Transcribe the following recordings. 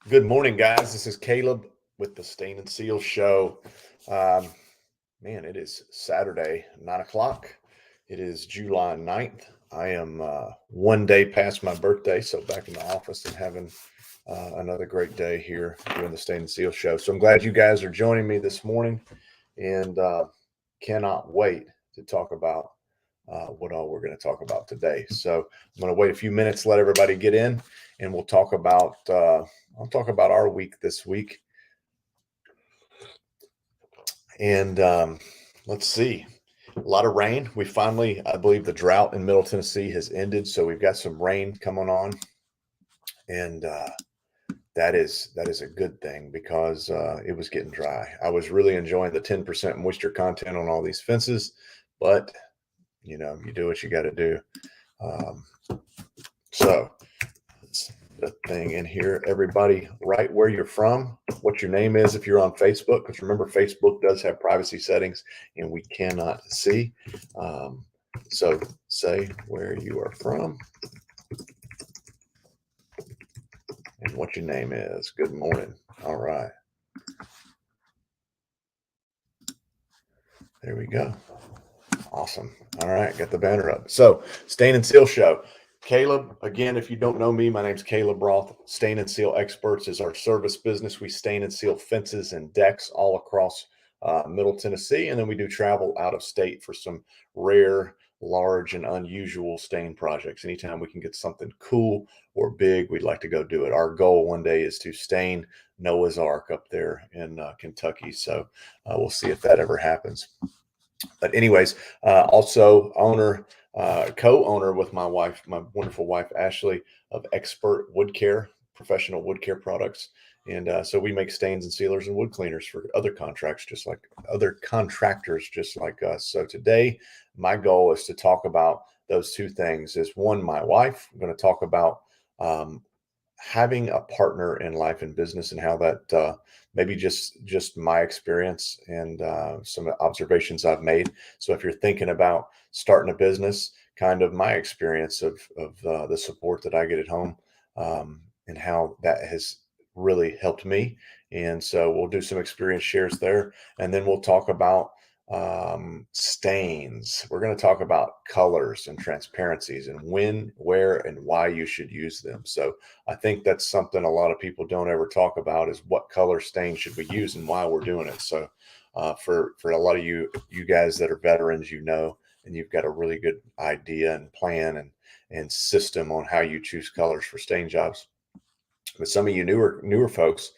Good morning, guys. This is Caleb with the Stain and Seal Show. Um, Man, it is Saturday, 9 o'clock. It is July 9th. I am one day past my birthday, so back in the office and having another great day here doing the Stain and Seal Show. So I'm glad you guys are joining me this morning and cannot wait to talk about what all we're going to talk about today. So I'm going to wait a few minutes, let everybody get in, and we'll talk about I'll talk about our week this week. And let's see, a lot of rain. We finally, I believe, the drought in Middle Tennessee has ended, so we've got some rain coming on, and that is a good thing because it was getting dry. I was really enjoying the 10% moisture content on all these fences, but you do what you got to do. Um, so let's the thing in here. Everybody, write where you're from, what your name is if you're on Facebook, because remember, Facebook does have privacy settings and we cannot see. Um, so say where you are from and what your name is. Good morning. All right. There we go. Awesome. All right, got the banner up. So, Stain and Seal Show. Caleb, again, if you don't know me, my name's Caleb Roth. Stain and Seal Experts is our service business. We stain and seal fences and decks all across Middle Tennessee, and then we do travel out of state for some rare, large, and unusual stain projects. Anytime we can get something cool or big, we'd like to go do it. Our goal one day is to stain Noah's Ark up there in Kentucky. So we'll see if that ever happens. But anyways, also co-owner with my wife, my wonderful wife Ashley, of Expert Wood Care, professional wood care products, and so we make stains and sealers and wood cleaners for other contractors just like us. So today, my goal is to talk about those two things. Is one, my wife. I'm going to talk about um, having a partner in life and business and how that maybe just my experience and some observations I've made. So if you're thinking about starting a business, kind of my experience of the support that I get at home, and how that has really helped me. And so we'll do some experience shares there, and then we'll talk about stains. We're going to talk about colors and transparencies and when, where, and why you should use them. So I think that's something a lot of people don't ever talk about, is what color stain should we use and why we're doing it. So for a lot of you guys that are veterans, and you've got a really good idea and plan and system on how you choose colors for stain jobs. But some of you newer folks,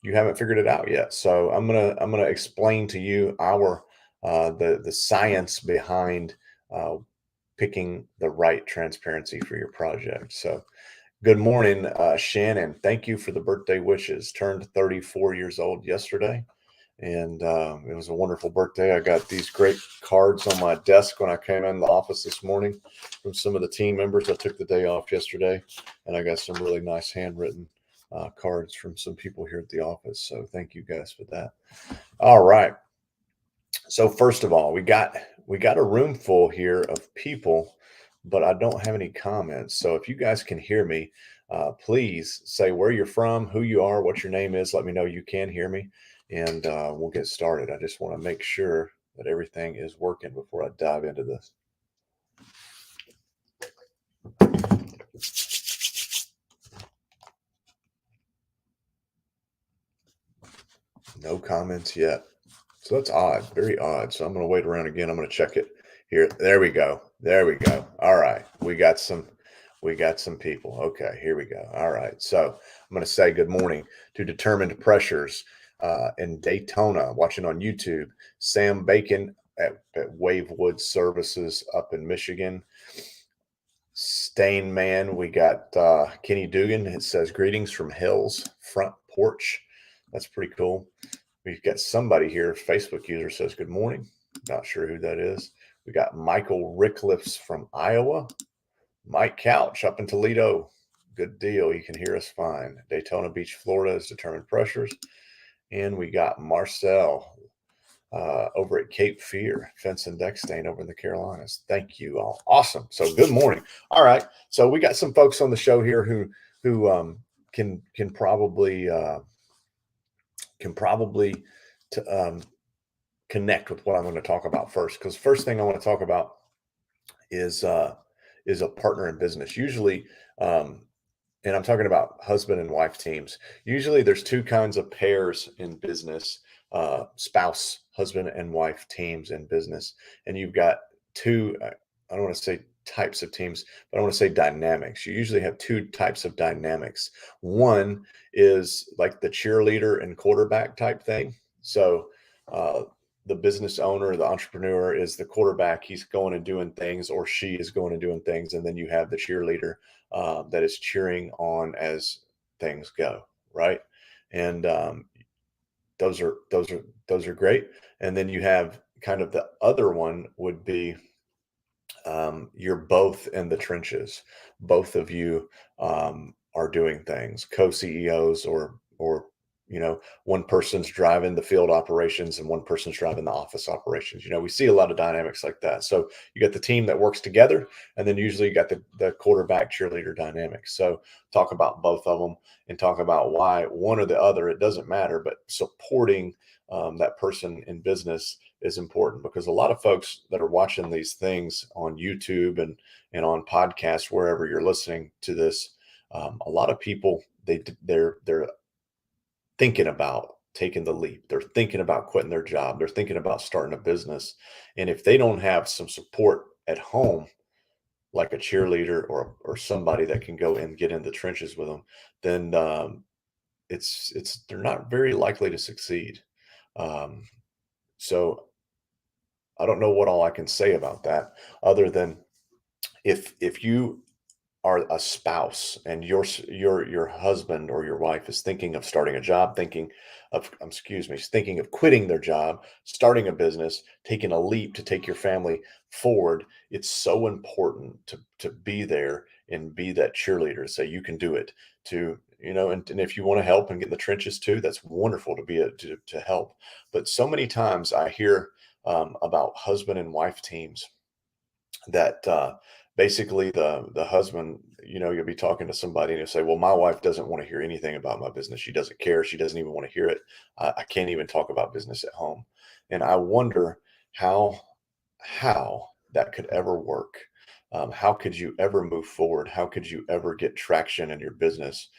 you haven't figured it out yet. So I'm gonna explain to you the science behind picking the right transparency for your project. So good morning, Shannon. Thank you for the birthday wishes. Turned 34 years old yesterday, and it was a wonderful birthday. I got these great cards on my desk when I came in the office this morning from some of the team members. I took the day off yesterday, and I got some really nice handwritten cards from some people here at the office. So thank you guys for that. All right. So first of all, we got a room full here of people, but I don't have any comments. So if you guys can hear me, please say where you're from, who you are, what your name is. Let me know you can hear me, and we'll get started. I just want to make sure that everything is working before I dive into this. No comments yet. So that's odd, very odd. So I'm going to wait around again. I'm going to check it here. There we go. There we go. All right. We got some people. Okay, here we go. All right. So I'm going to say good morning to Determined Pressures in Daytona, watching on YouTube. Sam Bacon at Wavewood Services up in Michigan. Stain Man, we got Kenny Dugan. It says greetings from Hell's Front Porch. That's pretty cool. We've got somebody here, Facebook user says good morning. Not sure who that is. We got Michael Rickliffs from Iowa. Mike Couch up in Toledo. Good deal. You can hear us fine. Daytona Beach, Florida is Determined Pressures. And we got Marcel over at Cape Fear, Fence and Deck Stain over in the Carolinas. Thank you all. Awesome. So good morning. All right. So we got some folks on the show here who can probably can probably to, connect with what I'm going to talk about first. Because first thing I want to talk about is uh, is a partner in business. Usually, um, and I'm talking about husband and wife teams. Usually, there's two kinds of pairs in business: spouse, husband and wife teams in business, and you've got two. I don't want to say types of teams, but I want to say dynamics. You usually have two types of dynamics. One is like the cheerleader and quarterback type thing. So. Uh, the business owner, the entrepreneur is the quarterback. He's going and doing things, or she is going and doing things. And then you have the cheerleader that is cheering on as things go, right? And those are great. And then you have kind of the other one would be you're both in the trenches. Both of you are doing things, co-CEOs, or one person's driving the field operations and one person's driving the office operations. We see a lot of dynamics like that. So you got the team that works together, and then usually you got the quarterback cheerleader dynamics. So talk about both of them and talk about why one or the other, it doesn't matter, but supporting that person in business is important, because a lot of folks that are watching these things on YouTube and on podcasts, wherever you're listening to this, a lot of people they're thinking about taking the leap. They're thinking about quitting their job. They're thinking about starting a business, and if they don't have some support at home, like a cheerleader or somebody that can go and get in the trenches with them, then it's they're not very likely to succeed. Um, so I don't know what all I can say about that, other than if you are a spouse and your husband or your wife is thinking of starting a job, thinking of excuse me, thinking of quitting their job, starting a business, taking a leap to take your family forward, it's so important to be there and be that cheerleader, say you can do it, to and if you want to help and get in the trenches too, that's wonderful to be to help. But so many times I hear about husband and wife teams that basically the husband, you'll be talking to somebody and you'll say, well, my wife doesn't want to hear anything about my business. She doesn't care. She doesn't even want to hear it. I can't even talk about business at home. And I wonder how how that could ever work. How could you ever move forward? How could you ever get traction in your business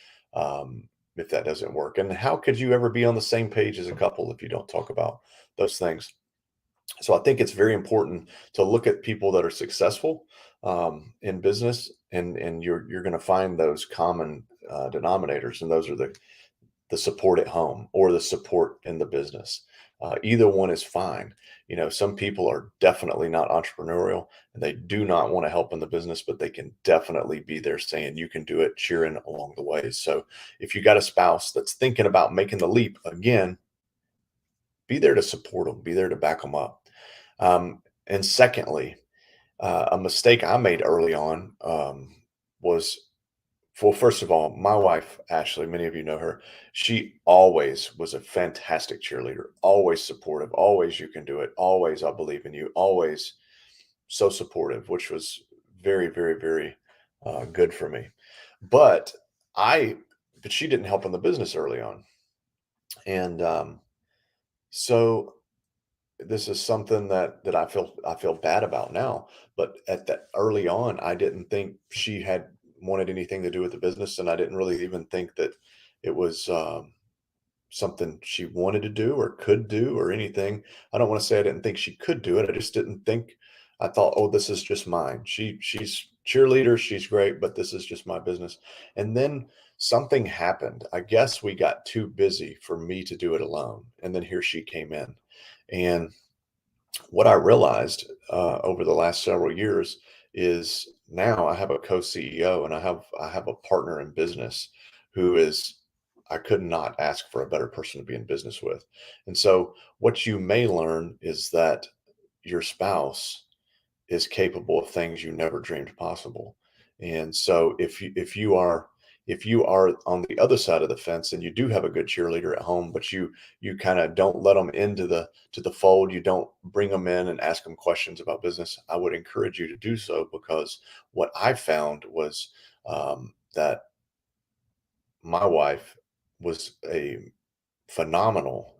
if that doesn't work? And how could you ever be on the same page as a couple if you don't talk about those things? So I think it's very important to look at people that are successful in business, and you're going to find those common denominators, and those are the support at home or the support in the business. Either one is fine. Some people are definitely not entrepreneurial and they do not want to help in the business, but they can definitely be there saying you can do it, cheering along the way. So if you got a spouse that's thinking about making the leap again, be there to support them, be there to back them up. And secondly, a mistake I made early on was, well, first of all, my wife, Ashley, many of you know her. She always was a fantastic cheerleader, always supportive, always you can do it, always I believe in you, always so supportive, which was very, very, very good for me. But I, but she didn't help in the business early on, and so this is something that I feel bad about now, but at that early on, I didn't think she had wanted anything to do with the business, and I didn't really even think that it was something she wanted to do or could do or anything. I don't want to say I didn't think she could do it. I just didn't think. I thought, oh, this is just mine. She's cheerleader, she's great, but this is just my business. And then something happened. I guess we got too busy for me to do it alone, and then here she came in, and what I realized over the last several years is now I have a co-CEO and I have a partner in business who is, I could not ask for a better person to be in business with. And so what you may learn is that your spouse is capable of things you never dreamed possible. And so if you are on the other side of the fence and you do have a good cheerleader at home, but you kind of don't let them into the fold, you don't bring them in and ask them questions about business, I would encourage you to do so, because what I found was that my wife was a phenomenal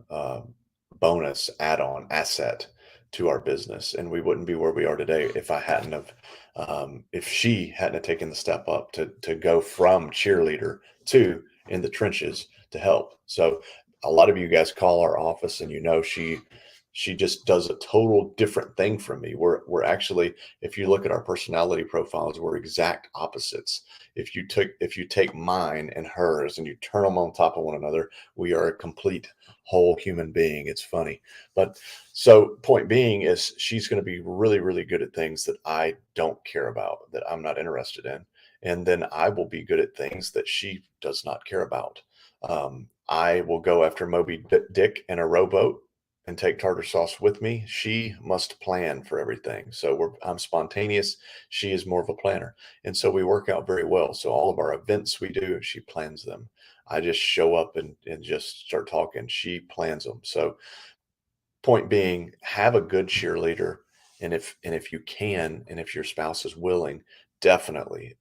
bonus add-on asset to our business, and we wouldn't be where we are today if I hadn't have if she hadn't have taken the step up to go from cheerleader to in the trenches to help. So a lot of you guys call our office, and she just does a total different thing from me. We're actually, if you look at our personality profiles, we're exact opposites. If you take mine and hers and you turn them on top of one another, we are a complete whole human being. It's funny. But so point being is she's going to be really, really good at things that I don't care about, that I'm not interested in. And then I will be good at things that she does not care about. I will go after Dick in a rowboat and take tartar sauce with me. She must plan for everything. So I'm spontaneous. She is more of a planner. And so we work out very well. So all of our events we do, she plans them. I just show up and just start talking. She plans them. So point being, have a good cheerleader. And if you can, and if your spouse is willing, definitely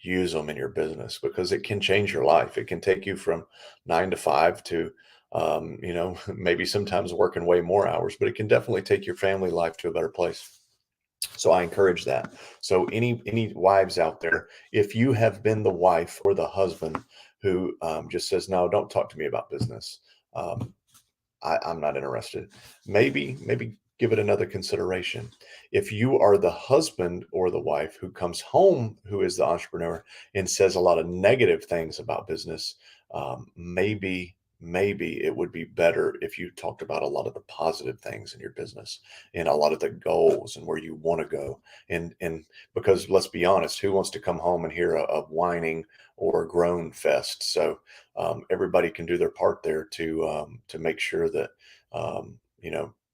use them in your business because it can change your life. It can take you from 9 to 5 to maybe sometimes working way more hours, but it can definitely take your family life to a better place. So I encourage that. So any wives out there, if you have been the wife or the husband who just says, "No, don't talk to me about business. Um, I'm not interested." Maybe give it another consideration. If you are the husband or the wife who comes home, who is the entrepreneur and says a lot of negative things about business, maybe it would be better if you talked about a lot of the positive things in your business and a lot of the goals and where you want to go. And because let's be honest, who wants to come home and hear a whining or a groan fest? So everybody can do their part there to make sure that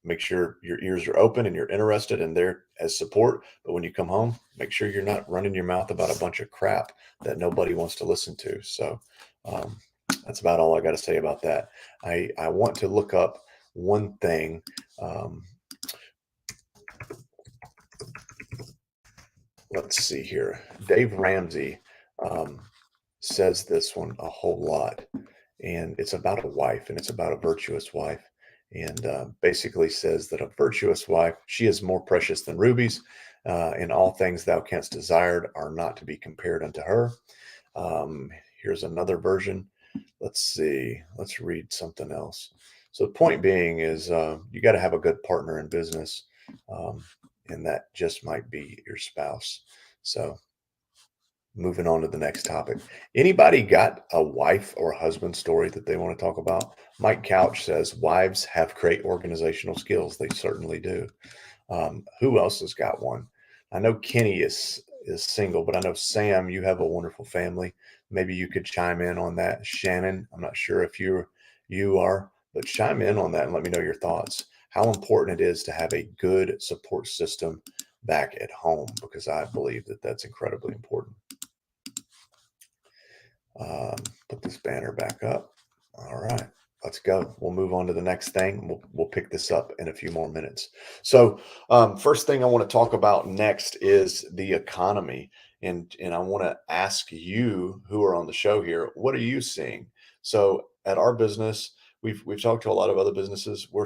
make sure your ears are open and you're interested and there as support. But when you come home, make sure you're not running your mouth about a bunch of crap that nobody wants to listen to. So um, that's about all I got to say about that. I want to look up one thing. Um, let's see here. Dave Ramsey um, says this one a whole lot, and it's about a wife, and it's about a virtuous wife, and basically says that a virtuous wife, she is more precious than rubies, and all things thou canst desired are not to be compared unto her. Um, here's another version. Let's see. Let's read something else. So the point being is you got to have a good partner in business, um, and that just might be your spouse. So moving on to the next topic. Anybody got a wife or husband story that they want to talk about? Mike Couch says wives have great organizational skills. They certainly do. Who else has got one? I know Kenny is single, but I know Sam, you have a wonderful family. Maybe you could chime in on that. Shannon, I'm not sure if you are, but chime in on that and let me know your thoughts. How important it is to have a good support system back at home, because I believe that that's incredibly important. Um, put this banner back up. All right, let's go. We'll move on to the next thing. We'll pick this up in a few more minutes. So, first thing I want to talk about next is the economy, and I want to ask you who are on the show here, what are you seeing? So, at our business, we've talked to a lot of other businesses. We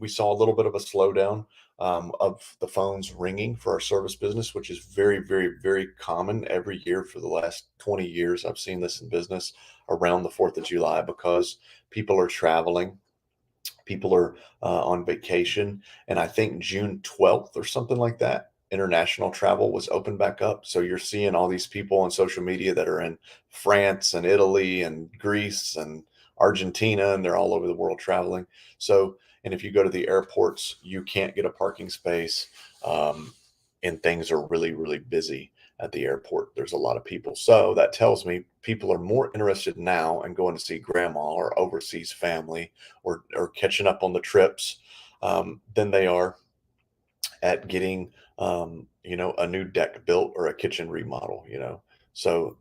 saw a little bit of a slowdown of the phones ringing for our service business, which is very, very, very common every year for the last 20 years. I've seen this in business around the 4th of July because people are traveling, people are on vacation. And I think June 12th or something like that, international travel was open back up. So you're seeing all these people on social media that are in France and Italy and Greece and Argentina, and they're all over the world traveling. So, and if you go to the airports, you can't get a parking space, um, and things are really, really busy at the airport. There's a lot of people. So that tells me people are more interested now in going to see grandma or overseas family or catching up on the trips than they are at getting a new deck built or a kitchen remodel. So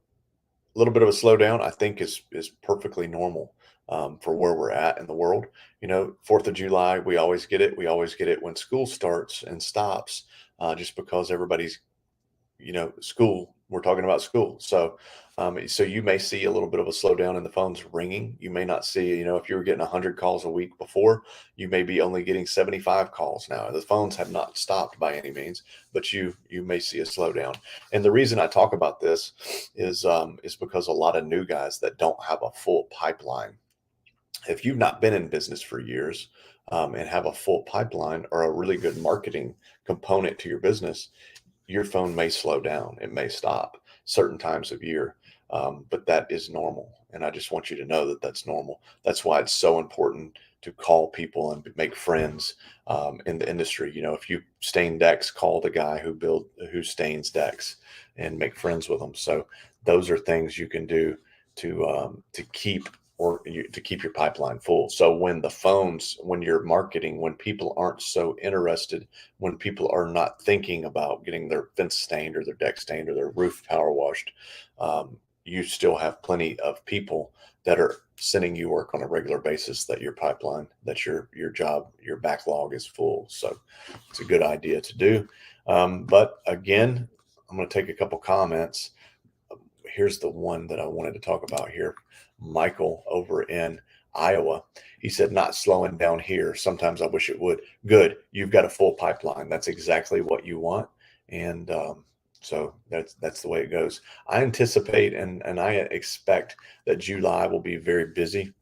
a little bit of a slowdown, I think, is perfectly normal for where we're at in the world. 4th of July, we always get it. We always get it when school starts and stops, just because everybody's school we're talking about school. So you may see a little bit of a slowdown in the phones ringing. You may not see, if you were getting 100 calls a week before, you may be only getting 75 calls now. The phones have not stopped by any means, but you may see a slowdown. And the reason I talk about this is because a lot of new guys that don't have a full pipeline, if you've not been in business for years, and have a full pipeline or a really good marketing component to your business, your phone may slow down. It may stop certain times of year, but that is normal. And I just want you to know that that's normal. That's why it's so important to call people and make friends in the industry. If you stain decks, call the guy who stains decks and make friends with them. So those are things you can do to keep your pipeline full. So when you're marketing, when people aren't so interested, when people are not thinking about getting their fence stained or their deck stained or their roof power washed, you still have plenty of people that are sending you work on a regular basis, that your pipeline, that your backlog is full. So it's a good idea to do. But again, I'm going to take a couple comments. Here's the one that I wanted to talk about here. Michael over in Iowa. He said, not slowing down here. Sometimes I wish it would. Good. You've got a full pipeline. That's exactly what you want. And so that's the way it goes. I anticipate and I expect that July will be very busy.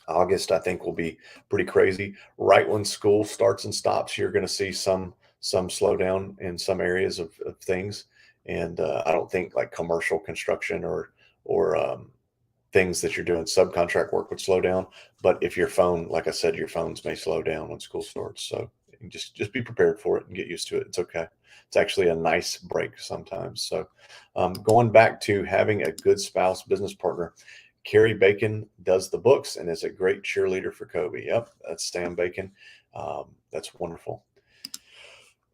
August, I think, will be pretty crazy. Right when school starts and stops, you're going to see some slowdown in some areas of things. And I don't think like commercial construction or things that you're doing subcontract work would slow down. But if your phone, like I said, your phones may slow down when school starts. So just be prepared for it and get used to it. It's okay. It's actually a nice break sometimes. So going back to having a good spouse business partner, Carrie Bacon does the books and is a great cheerleader for Kobe. Yep, that's Stan Bacon. That's wonderful.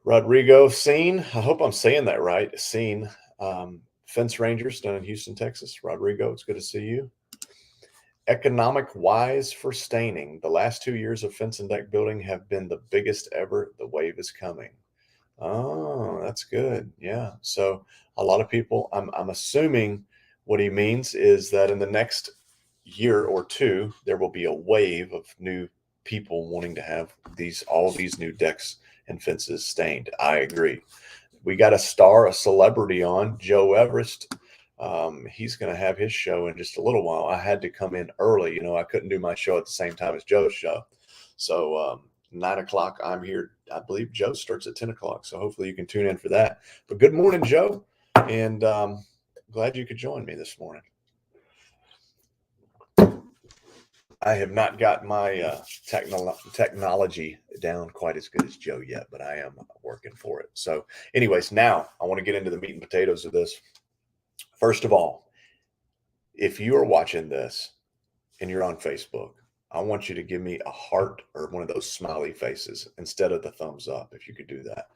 Rodrigo Scene, I hope I'm saying that right. Scene, Fence Rangers down in Houston, Texas. Rodrigo, it's good to see you. Economic wise for staining. The last 2 years of fence and deck building have been the biggest ever. The wave is coming. Oh, that's good. Yeah. So a lot of people, I'm assuming what he means is that in the next year or two, there will be a wave of new people wanting to have all these new decks and fences stained. I agree. We got a celebrity on, Joe Everest. He's going to have his show in just a little while. I had to come in early. I couldn't do my show at the same time as Joe's show. So 9 o'clock, I'm here. I believe Joe starts at 10 o'clock. So hopefully you can tune in for that. But good morning, Joe. And glad you could join me this morning. I have not got my technology down quite as good as Joe yet, but I am working for it. So anyways, now I want to get into the meat and potatoes of this. First of all, if you are watching this and you're on Facebook, I want you to give me a heart or one of those smiley faces instead of the thumbs up. If you could do that,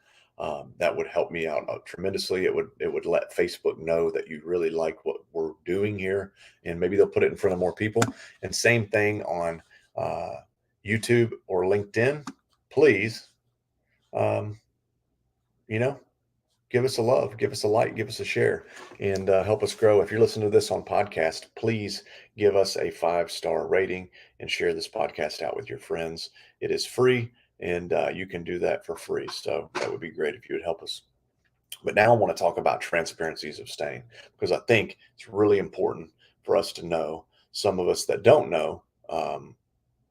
that would help me out tremendously. It would let Facebook know that you really like what we're doing here, and maybe they'll put it in front of more people. And same thing on YouTube or LinkedIn. Please, give us a love, give us a like, give us a share, and help us grow. If you're listening to this on podcast, please give us a 5-star rating and share this podcast out with your friends. It is free, and you can do that for free. So that would be great if you would help us. But now I want to talk about transparencies of stain, because I think it's really important for us to know. Some of us that don't know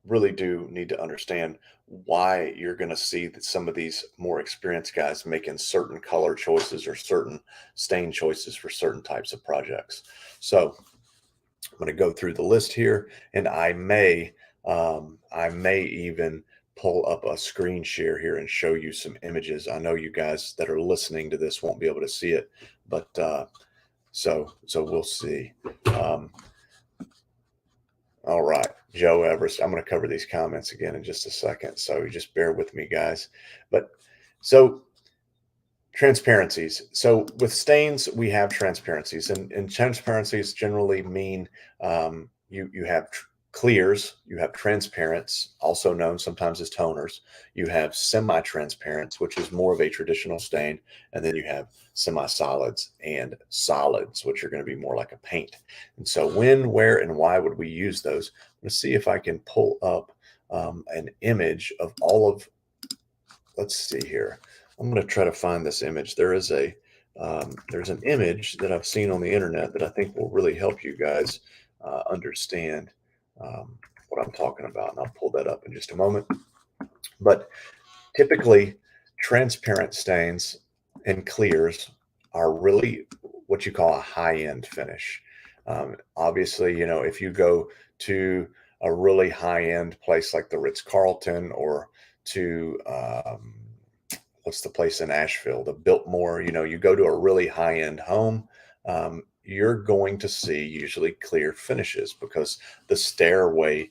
really do need to understand why you're going to see that some of these more experienced guys making certain color choices or certain stain choices for certain types of projects. So I'm going to go through the list here, and I may even pull up a screen share here and show you some images. I know you guys that are listening to this won't be able to see it, but so we'll see. All right, Joe Everest. I'm going to cover these comments again in just a second, so just bear with me, guys. But so transparencies. So with stains, we have transparencies, and transparencies generally mean you have clears, you have transparents, also known sometimes as toners. You have semi-transparents, which is more of a traditional stain, and then you have semi-solids and solids, which are going to be more like a paint. And so, when, where, and why would we use those? Let's see if I can pull up an image of all of. Let's see here. I'm going to try to find this image. There's an image that I've seen on the internet that I think will really help you guys understand what I'm talking about, and I'll pull that up in just a moment. But typically, transparent stains and clears are really what you call a high-end finish. Obviously, if you go to a really high-end place like the Ritz-Carlton, or to what's the place in Asheville, the Biltmore, you go to a really high-end home, you're going to see usually clear finishes because the stairway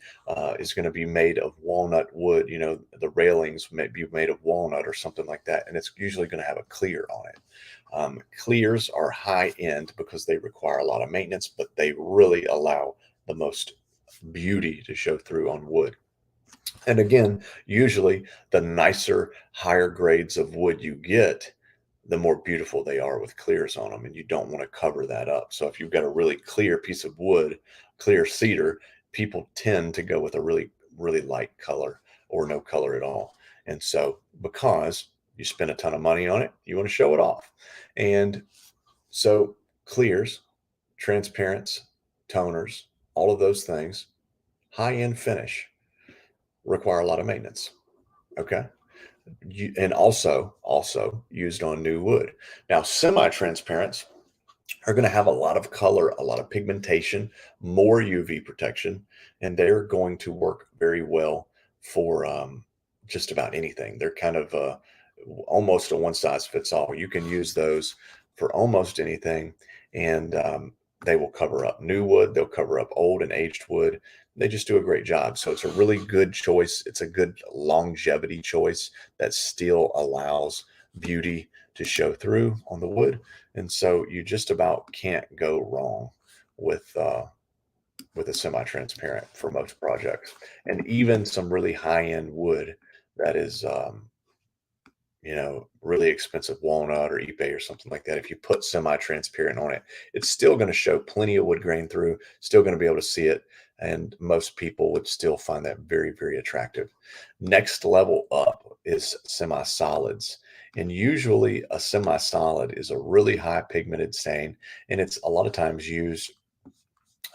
is going to be made of walnut wood. The railings may be made of walnut or something like that, and it's usually going to have a clear on it. Clears are high end because they require a lot of maintenance, but they really allow the most beauty to show through on wood. And again, usually the nicer, higher grades of wood you get, the more beautiful they are with clears on them. And you don't want to cover that up. So if you've got a really clear piece of wood, clear cedar, people tend to go with a really, really light color or no color at all. And so because you spend a ton of money on it, you want to show it off. And so clears, transparents, toners, all of those things, high end finish require a lot of maintenance. Okay. And also used on new wood. Now, semi-transparents are going to have a lot of color, a lot of pigmentation, more UV protection, and they're going to work very well for just about anything. They're kind of almost a one size fits all. You can use those for almost anything, and they will cover up new wood. They'll cover up old and aged wood. They just do a great job. So it's a really good choice. It's a good longevity choice that still allows beauty to show through on the wood. And so you just about can't go wrong with a semi-transparent for most projects. And even some really high-end wood that is really expensive walnut or eBay or something like that, if you put semi-transparent on it, it's still going to show plenty of wood grain through, still going to be able to see it. And most people would still find that very, very attractive. Next level up is semi-solids. And usually a semi-solid is a really high pigmented stain, and it's a lot of times used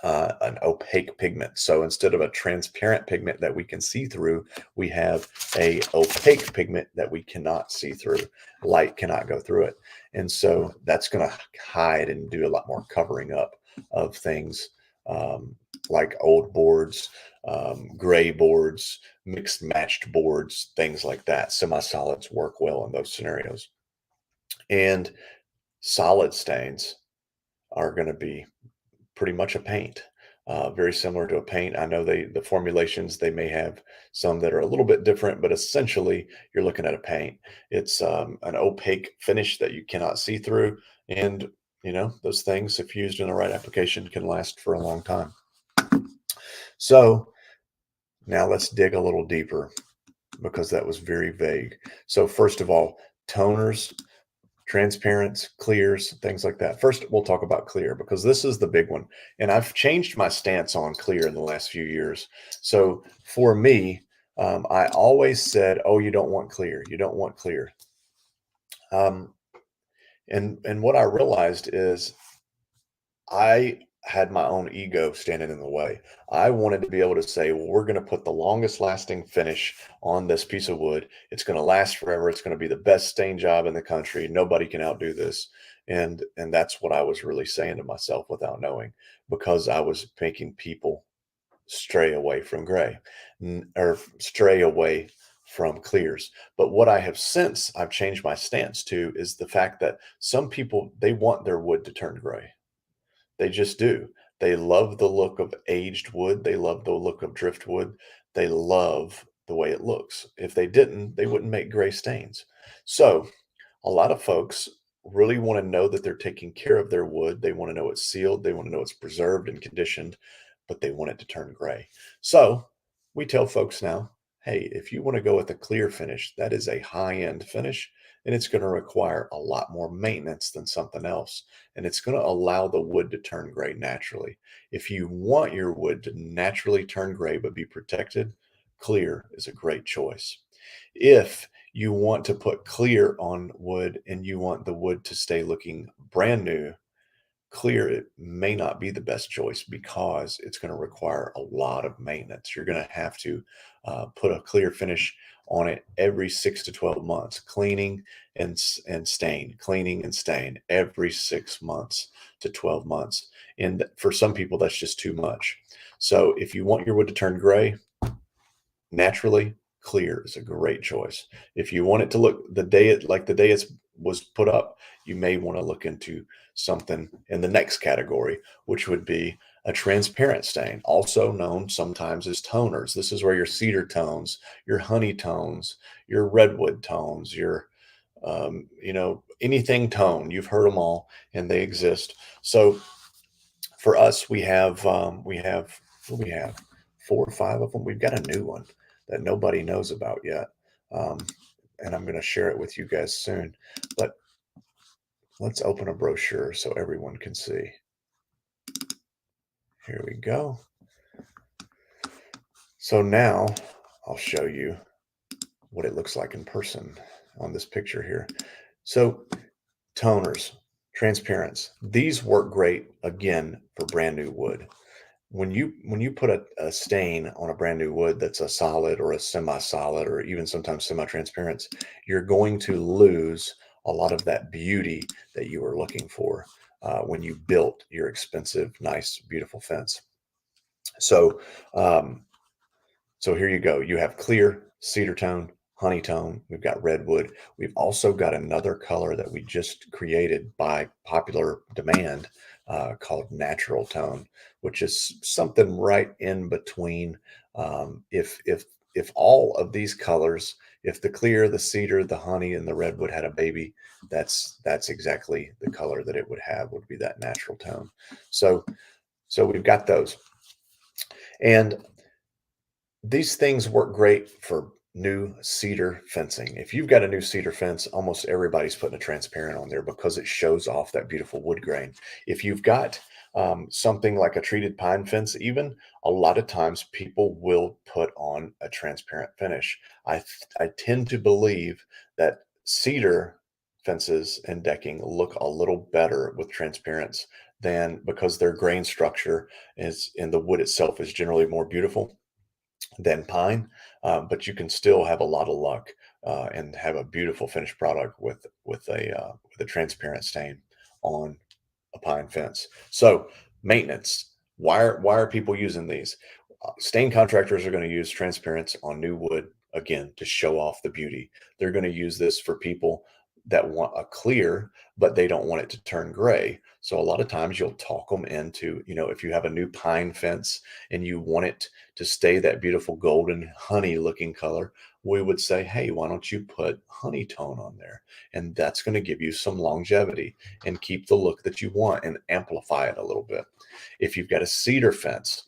an opaque pigment. So instead of a transparent pigment that we can see through, we have a opaque pigment that we cannot see through. Light cannot go through it. And so that's going to hide and do a lot more covering up of things like old boards, gray boards, mixed matched boards, things like that. Semi-solids work well in those scenarios. And solid stains are going to be pretty much a paint. Very similar to a paint. I know the formulations, they may have some that are a little bit different, but essentially you're looking at a paint. It's an opaque finish that you cannot see through, and those things, if used in the right application, can last for a long time. So now let's dig a little deeper because that was very vague. So first of all, toners, transparents, clears, things like that. First, we'll talk about clear because this is the big one. And I've changed my stance on clear in the last few years. So for me, I always said, oh, you don't want clear. You don't want clear. And what I realized is I had my own ego standing in the way. I wanted to be able to say, well, we're going to put the longest lasting finish on this piece of wood. It's going to last forever. It's going to be the best stain job in the country. Nobody can outdo this. And that's what I was really saying to myself without knowing, because I was making people stray away from gray or stray away from clears. But what I have since I've changed my stance to is the fact that some people, they want their wood to turn gray. They just do. They love the look of aged wood. They love the look of driftwood. They love the way it looks. If they didn't, they wouldn't make gray stains. So a lot of folks really want to know that they're taking care of their wood. They want to know it's sealed. They want to know it's preserved and conditioned. but they want it to turn gray. So we tell folks now, hey, if you want to go with a clear finish, that is a high-end finish, and it's going to require a lot more maintenance than something else. And it's going to allow the wood to turn gray naturally. If you want your wood to naturally turn gray but be protected, clear is a great choice. If you want to put clear on wood and you want the wood to stay looking brand new, clear it may not be the best choice because it's going to require a lot of maintenance. You're going to have to put a clear finish on it every 6 to 12 months, cleaning and stain, cleaning and stain every 6 months to 12 months. And for some people, that's just too much. So if you want your wood to turn gray, naturally, clear is a great choice. If you want it to look the day it like the day it was put up, you may want to look into something in the next category, which would be a transparent stain, also known sometimes as toners. This is where your cedar tones, your honey tones, your redwood tones, your anything tone. You've heard them all, and they exist. So for us, we have what do we have 4 or 5 of them. We've got a new one that nobody knows about yet, um, and I'm going to share it with you guys soon. But let's open a brochure so everyone can see. Here we go. So now I'll show you what it looks like in person on this picture here. So toners, transparents, these work great again for brand new wood. When you put a stain on a brand new wood that's a solid or a semi-solid or even sometimes semi-transparent, you're going to lose a lot of that beauty that you were looking for when you built your expensive, nice, beautiful fence. So, so here you go. You have clear, cedar tone, honey tone. We've got redwood. We've also got another color that we just created by popular demand called natural tone, which is something right in between. If all of these colors, if the clear, the cedar, the honey, and the redwood had a baby, that's exactly the color that it would have. Would be that natural tone. So we've got those, and these things work great for new cedar fencing. If you've got a new cedar fence, almost everybody's putting a transparent on there because it shows off that beautiful wood grain. If you've got something like a treated pine fence, even a lot of times people will put on a transparent finish. I tend to believe that cedar fences and decking look a little better with transparents than because their grain structure is and the wood itself is generally more beautiful than pine, but you can still have a lot of luck and have a beautiful finished product with a transparent stain on a pine fence. So maintenance. Why are people using these? Stain contractors are going to use transparents on new wood again to show off the beauty. They're going to use this for people that want a clear, but they don't want it to turn gray. So a lot of times you'll talk them into, if you have a new pine fence and you want it to stay that beautiful golden honey looking color, we would say, hey, why don't you put honey tone on there? And that's going to give you some longevity and keep the look that you want and amplify it a little bit. If you've got a cedar fence,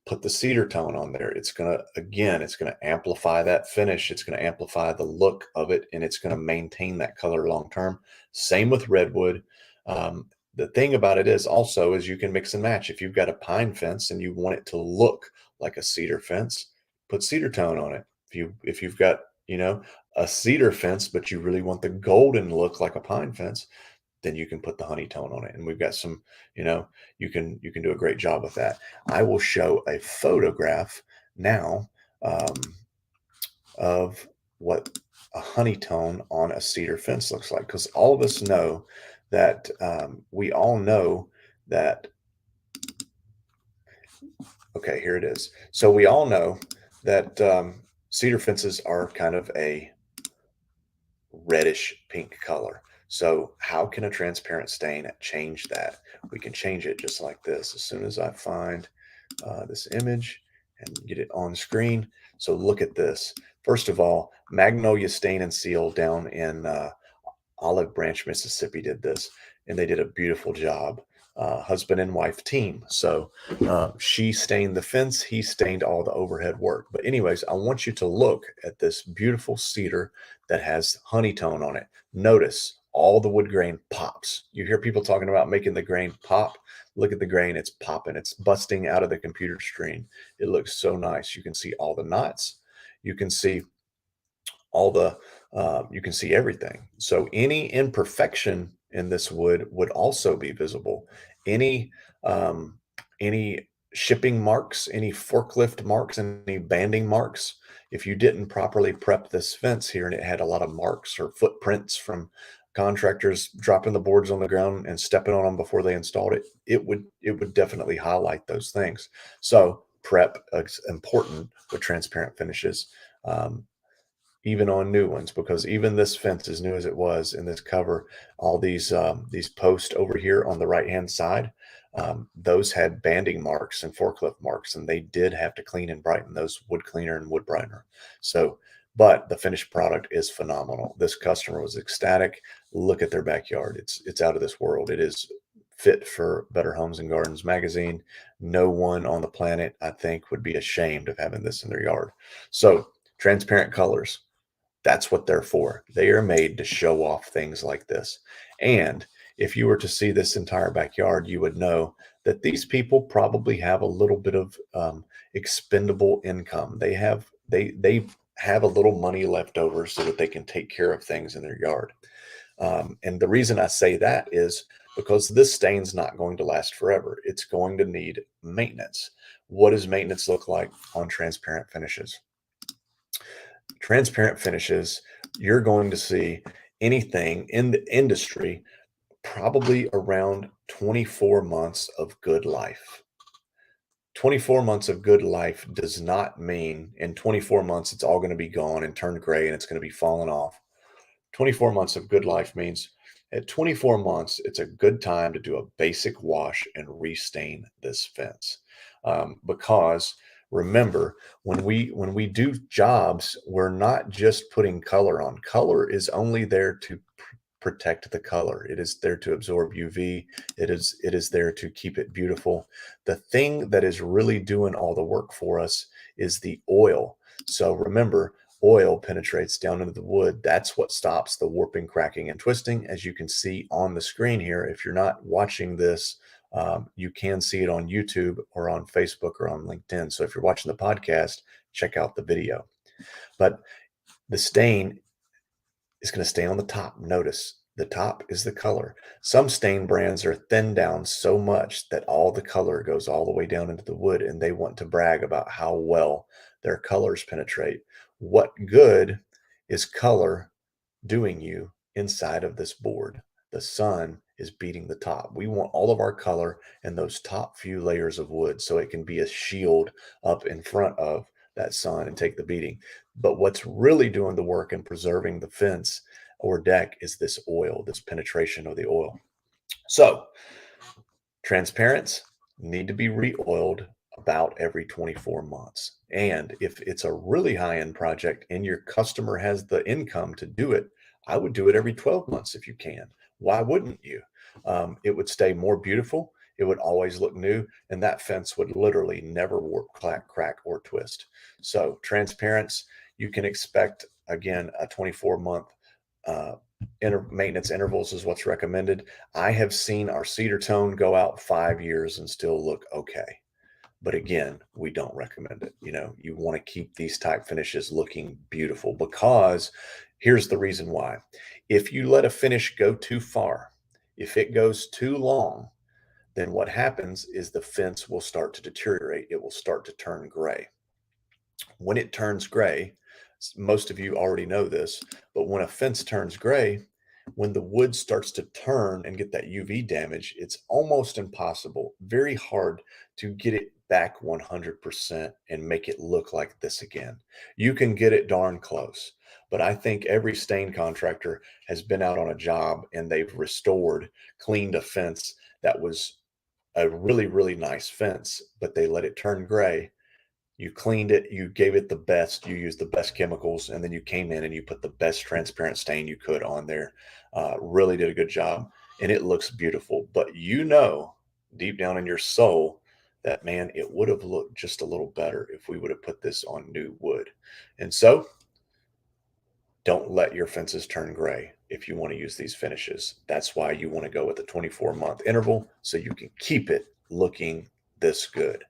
put the cedar tone on there. It's going to amplify that finish. It's going to amplify the look of it, and it's going to maintain that color long term. Same with redwood. The thing about it is also is you can mix and match. If you've got a pine fence and you want it to look like a cedar fence, put cedar tone on it. If you've got, a cedar fence, but you really want the golden look like a pine fence, then you can put the honey tone on it. And we've got some, you can do a great job with that. I will show a photograph now of what a honey tone on a cedar fence looks like, because all of us know that we all know that. Okay, here it is. So we all know that cedar fences are kind of a reddish pink color. So how can a transparent stain change that? We can change it just like this. As soon as I find this image and get it on screen. So look at this. First of all, Magnolia Stain and Seal down in Olive Branch, Mississippi did this, and they did a beautiful job. husband and wife team. So she stained the fence, he stained all the overhead work. But anyways, I want you to look at this beautiful cedar that has honey tone on it. Notice all the wood grain pops. You hear people talking about making the grain pop. Look at the grain, it's popping, it's busting out of the computer screen. It looks so nice. You can see all the knots. You can see all the you can see everything. So any imperfection in this wood would also be visible. Any um, any shipping marks, any forklift marks, any banding marks. If you didn't properly prep this fence here and it had a lot of marks or footprints from contractors dropping the boards on the ground and stepping on them before they installed it, it would definitely highlight those things. So prep is important with transparent finishes. Um, even on new ones, because even this fence, as new as it was in this cover, all these posts over here on the right hand side, those had banding marks and forklift marks, and they did have to clean and brighten those wood cleaner and wood brightener. So, but the finished product is phenomenal. This customer was ecstatic. Look at their backyard; it's out of this world. It is fit for Better Homes and Gardens magazine. No one on the planet, I think, would be ashamed of having this in their yard. So, transparent colors, that's what they're for. They are made to show off things like this. And if you were to see this entire backyard, you would know that these people probably have a little bit of expendable income. They have a little money left over so that they can take care of things in their yard. And the reason I say that is because this stain's not going to last forever. It's going to need maintenance. What does maintenance look like on transparent finishes? Transparent finishes, you're going to see anything in the industry probably around 24 months of good life. 24 months of good life does not mean in 24 months it's all going to be gone and turned gray and it's going to be falling off. 24 months of good life means at 24 months, it's a good time to do a basic wash and restain this fence. Because remember, when we do jobs, we're not just putting color on. Color is only there to protect the color. It is there to absorb UV. It is there to keep it beautiful. The thing that is really doing all the work for us is the oil. So remember, oil penetrates down into the wood. That's what stops the warping, cracking, and twisting, as you can see on the screen here. If you're not watching this, you can see it on YouTube or on Facebook or on LinkedIn. So if you're watching the podcast, check out the video. But the stain is going to stay on the top. Notice the top is the color. Some stain brands are thinned down so much that all the color goes all the way down into the wood, and they want to brag about how well their colors penetrate. What good is color doing you inside of this board? The sun is beating the top. We want all of our color in those top few layers of wood so it can be a shield up in front of that sun and take the beating. But what's really doing the work and preserving the fence or deck is this oil, this penetration of the oil. So transparents need to be re-oiled about every 24 months. And if it's a really high-end project and your customer has the income to do it, I would do it every 12 months if you can. Why wouldn't you? It would stay more beautiful. It would always look new, and that fence would literally never warp, crack, or twist. So transparents, you can expect, again, a 24-month maintenance intervals is what's recommended. I have seen our cedar tone go out 5 years and still look okay. But again, we don't recommend it. You want to keep these type finishes looking beautiful, because here's the reason why. If you let a finish go too far, if it goes too long, then what happens is the fence will start to deteriorate. It will start to turn gray. When it turns gray, most of you already know this, but when a fence turns gray, when the wood starts to turn and get that UV damage, it's almost impossible, very hard to get it back 100% and make it look like this again. You can get it darn close, but I think every stain contractor has been out on a job and they've restored, cleaned a fence that was a really, really nice fence, but they let it turn gray. You cleaned it, you gave it the best, you used the best chemicals, and then you came in and you put the best transparent stain you could on there. Really did a good job, and it looks beautiful. But deep down in your soul that, man, it would have looked just a little better if we would have put this on new wood. And so don't let your fences turn gray if you want to use these finishes. That's why you want to go with a 24-month interval so you can keep it looking this good.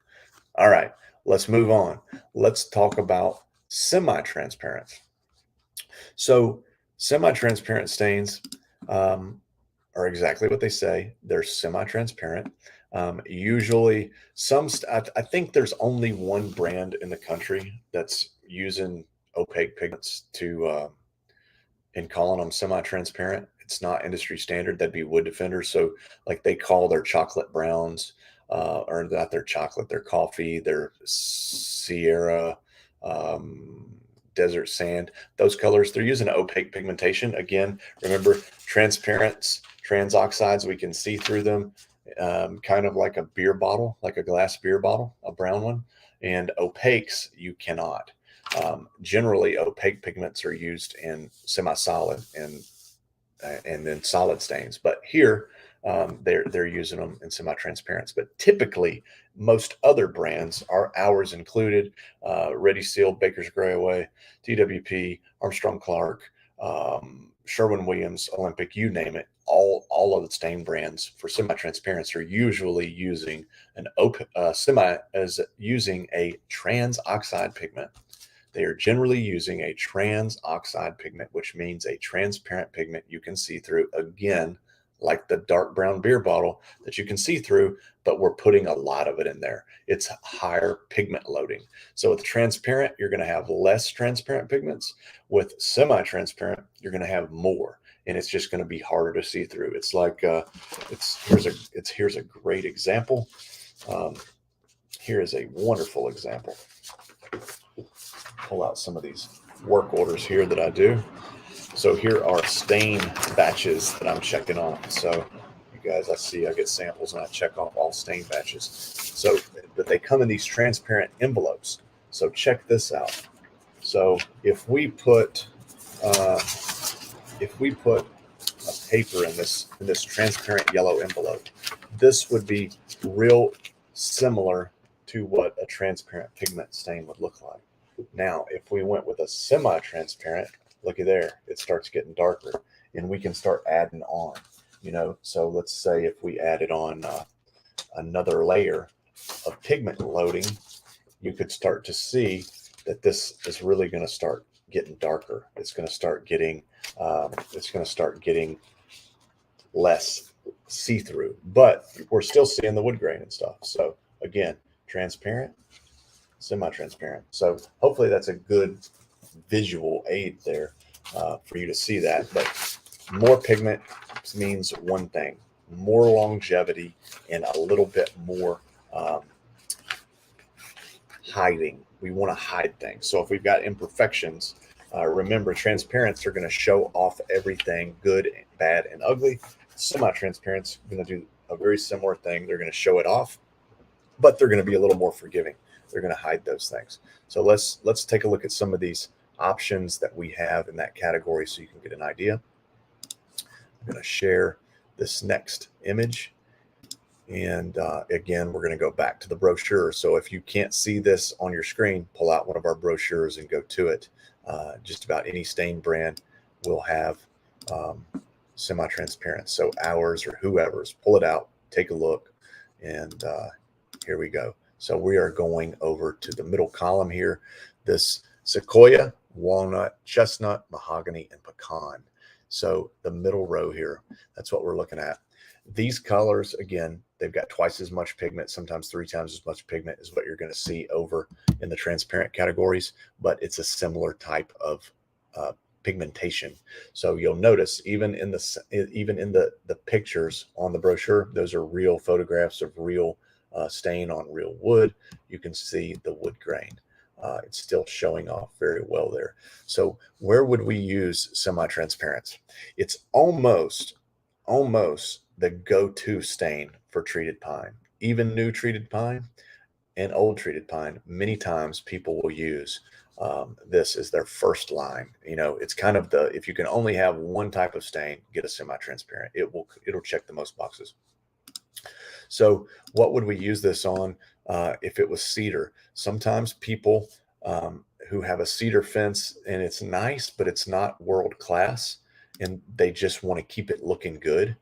All right, let's move on. Let's talk about semi-transparent. So semi-transparent stains are exactly what they say. They're semi-transparent. Usually, I think there's only one brand in the country that's using opaque pigments and calling them semi-transparent. It's not industry standard. That'd be Wood Defenders. So, like they call their chocolate browns, or not their chocolate, their coffee, their Sierra, um, desert sand. Those colors, they're using opaque pigmentation. Again, remember transparents, trans oxides, we can see through them, kind of like a beer bottle, like a glass beer bottle, a brown one. And opaques, you cannot. Generally, opaque pigments are used in semi-solid and then solid stains, but here they're using them in semi-transparents. But typically, most other brands are ours included: Ready Seal, Baker's Gray Away, TWP, Armstrong Clark, Sherwin-Williams, Olympic, you name it. All of the stain brands for semi-transparents are usually using using a trans oxide pigment. They are generally using a trans oxide pigment, which means a transparent pigment you can see through. Again, like the dark brown beer bottle that you can see through, but we're putting a lot of it in there. It's higher pigment loading. So with transparent, you're going to have less transparent pigments. With semi-transparent, you're going to have more, and it's just going to be harder to see through. It's like here's a great example. Here is a wonderful example. Pull out some of these work orders here that I do. So here are stain batches that I'm checking off. So you guys, I get samples and I check off all stain batches. So, but they come in these transparent envelopes. So check this out. So if we put a paper in this transparent yellow envelope, this would be real similar to what a transparent pigment stain would look like. Now, if we went with a semi-transparent, looky there, it starts getting darker, and we can start adding on, So let's say if we added on another layer of pigment loading, you could start to see that this is really going to start getting darker. It's going to start getting less see-through, but we're still seeing the wood grain and stuff. So again, transparent, semi-transparent. So hopefully that's a good visual aid there for you to see that. But more pigment means one thing: more longevity and a little bit more hiding. We want to hide things. So if we've got imperfections, remember, transparents are going to show off everything good, bad, and ugly. Semi-transparents are going to do a very similar thing. They're going to show it off, but they're going to be a little more forgiving. They're going to hide those things. So let's take a look at some of these options that we have in that category so you can get an idea. I'm going to share this next image. And again, we're going to go back to the brochure. So if you can't see this on your screen, pull out one of our brochures and go to it. Just about any stain brand will have semi-transparent. So ours or whoever's, pull it out, take a look, and here we go. So we are going over to the middle column here. This sequoia, walnut, chestnut, mahogany, and pecan. So the middle row here, that's what we're looking at. These colors, again, they've got twice as much pigment, sometimes 3 times as much pigment is what you're going to see over in the transparent categories, but it's a similar type of pigmentation. So you'll notice even in the pictures on the brochure, those are real photographs of real stain on real wood. You can see the wood grain. It's still showing off very well there. So where would we use semi-transparents? It's almost the go-to stain for treated pine. Even new treated pine and old treated pine, many times people will use this as their first line. It's kind of if you can only have one type of stain, get a semi-transparent. It'll check the most boxes. So what would we use this on if it was cedar? Sometimes people who have a cedar fence and it's nice, but it's not world class, and they just want to keep it looking good,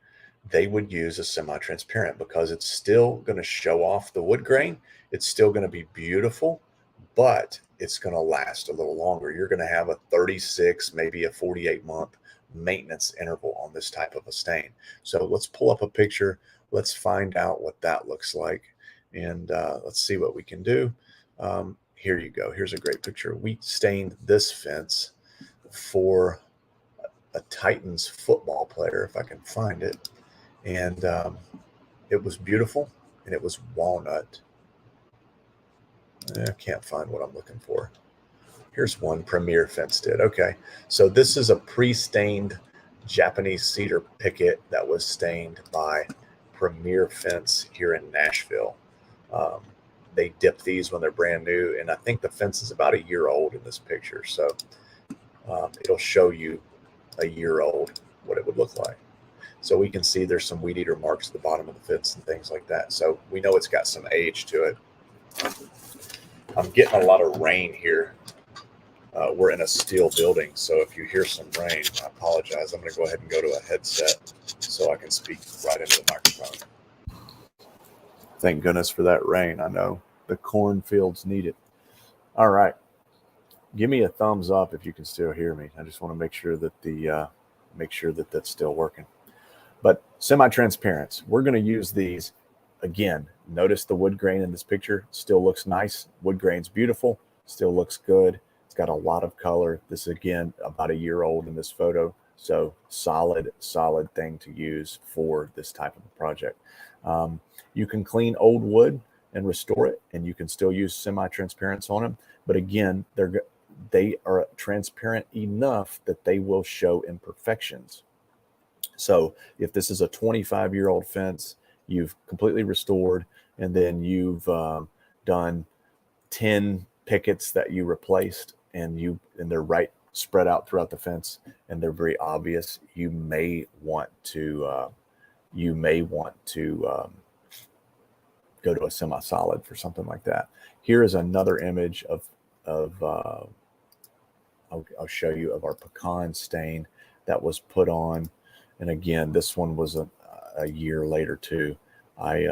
they would use a semi-transparent because it's still going to show off the wood grain. It's still going to be beautiful, but it's going to last a little longer. You're going to have a 36, maybe a 48-month maintenance interval on this type of a stain. So let's pull up a picture. Let's find out what that looks like. And let's see what we can do. Here you go. Here's a great picture. We stained this fence for a Titans football player, if I can find it. And it was beautiful, and it was walnut. I can't find what I'm looking for. Here's one Premier Fence did. Okay, so this is a pre-stained Japanese cedar picket that was stained by Premier Fence here in Nashville. They dip these when they're brand new, and I think the fence is about a year old in this picture. So it'll show you a year old what it would look like. So we can see there's some weed eater marks at the bottom of the fence and things like that. So we know it's got some age to it. I'm getting a lot of rain here. We're in a steel building, so if you hear some rain, I apologize. I'm going to go ahead and go to a headset so I can speak right into the microphone. Thank goodness for that rain. I know the cornfields need it. All right. Give me a thumbs up if you can still hear me. I just want to make sure that that's still working. But semi-transparents, we're going to use these. Again, notice the wood grain in this picture still looks nice. Wood grain's beautiful, still looks good. It's got a lot of color. This, again, about a year old in this photo. So solid thing to use for this type of a project. You can clean old wood and restore it, and you can still use semi-transparents on them. But again, they are transparent enough that they will show imperfections. So if this is a 25-year-old fence, you've completely restored, and then you've done 10 pickets that you replaced, and they're right spread out throughout the fence, and they're very obvious, you may want to go to a semi-solid for something like that. Here is another image of I'll show you of our pecan stain that was put on. And again, this one was a year later too. I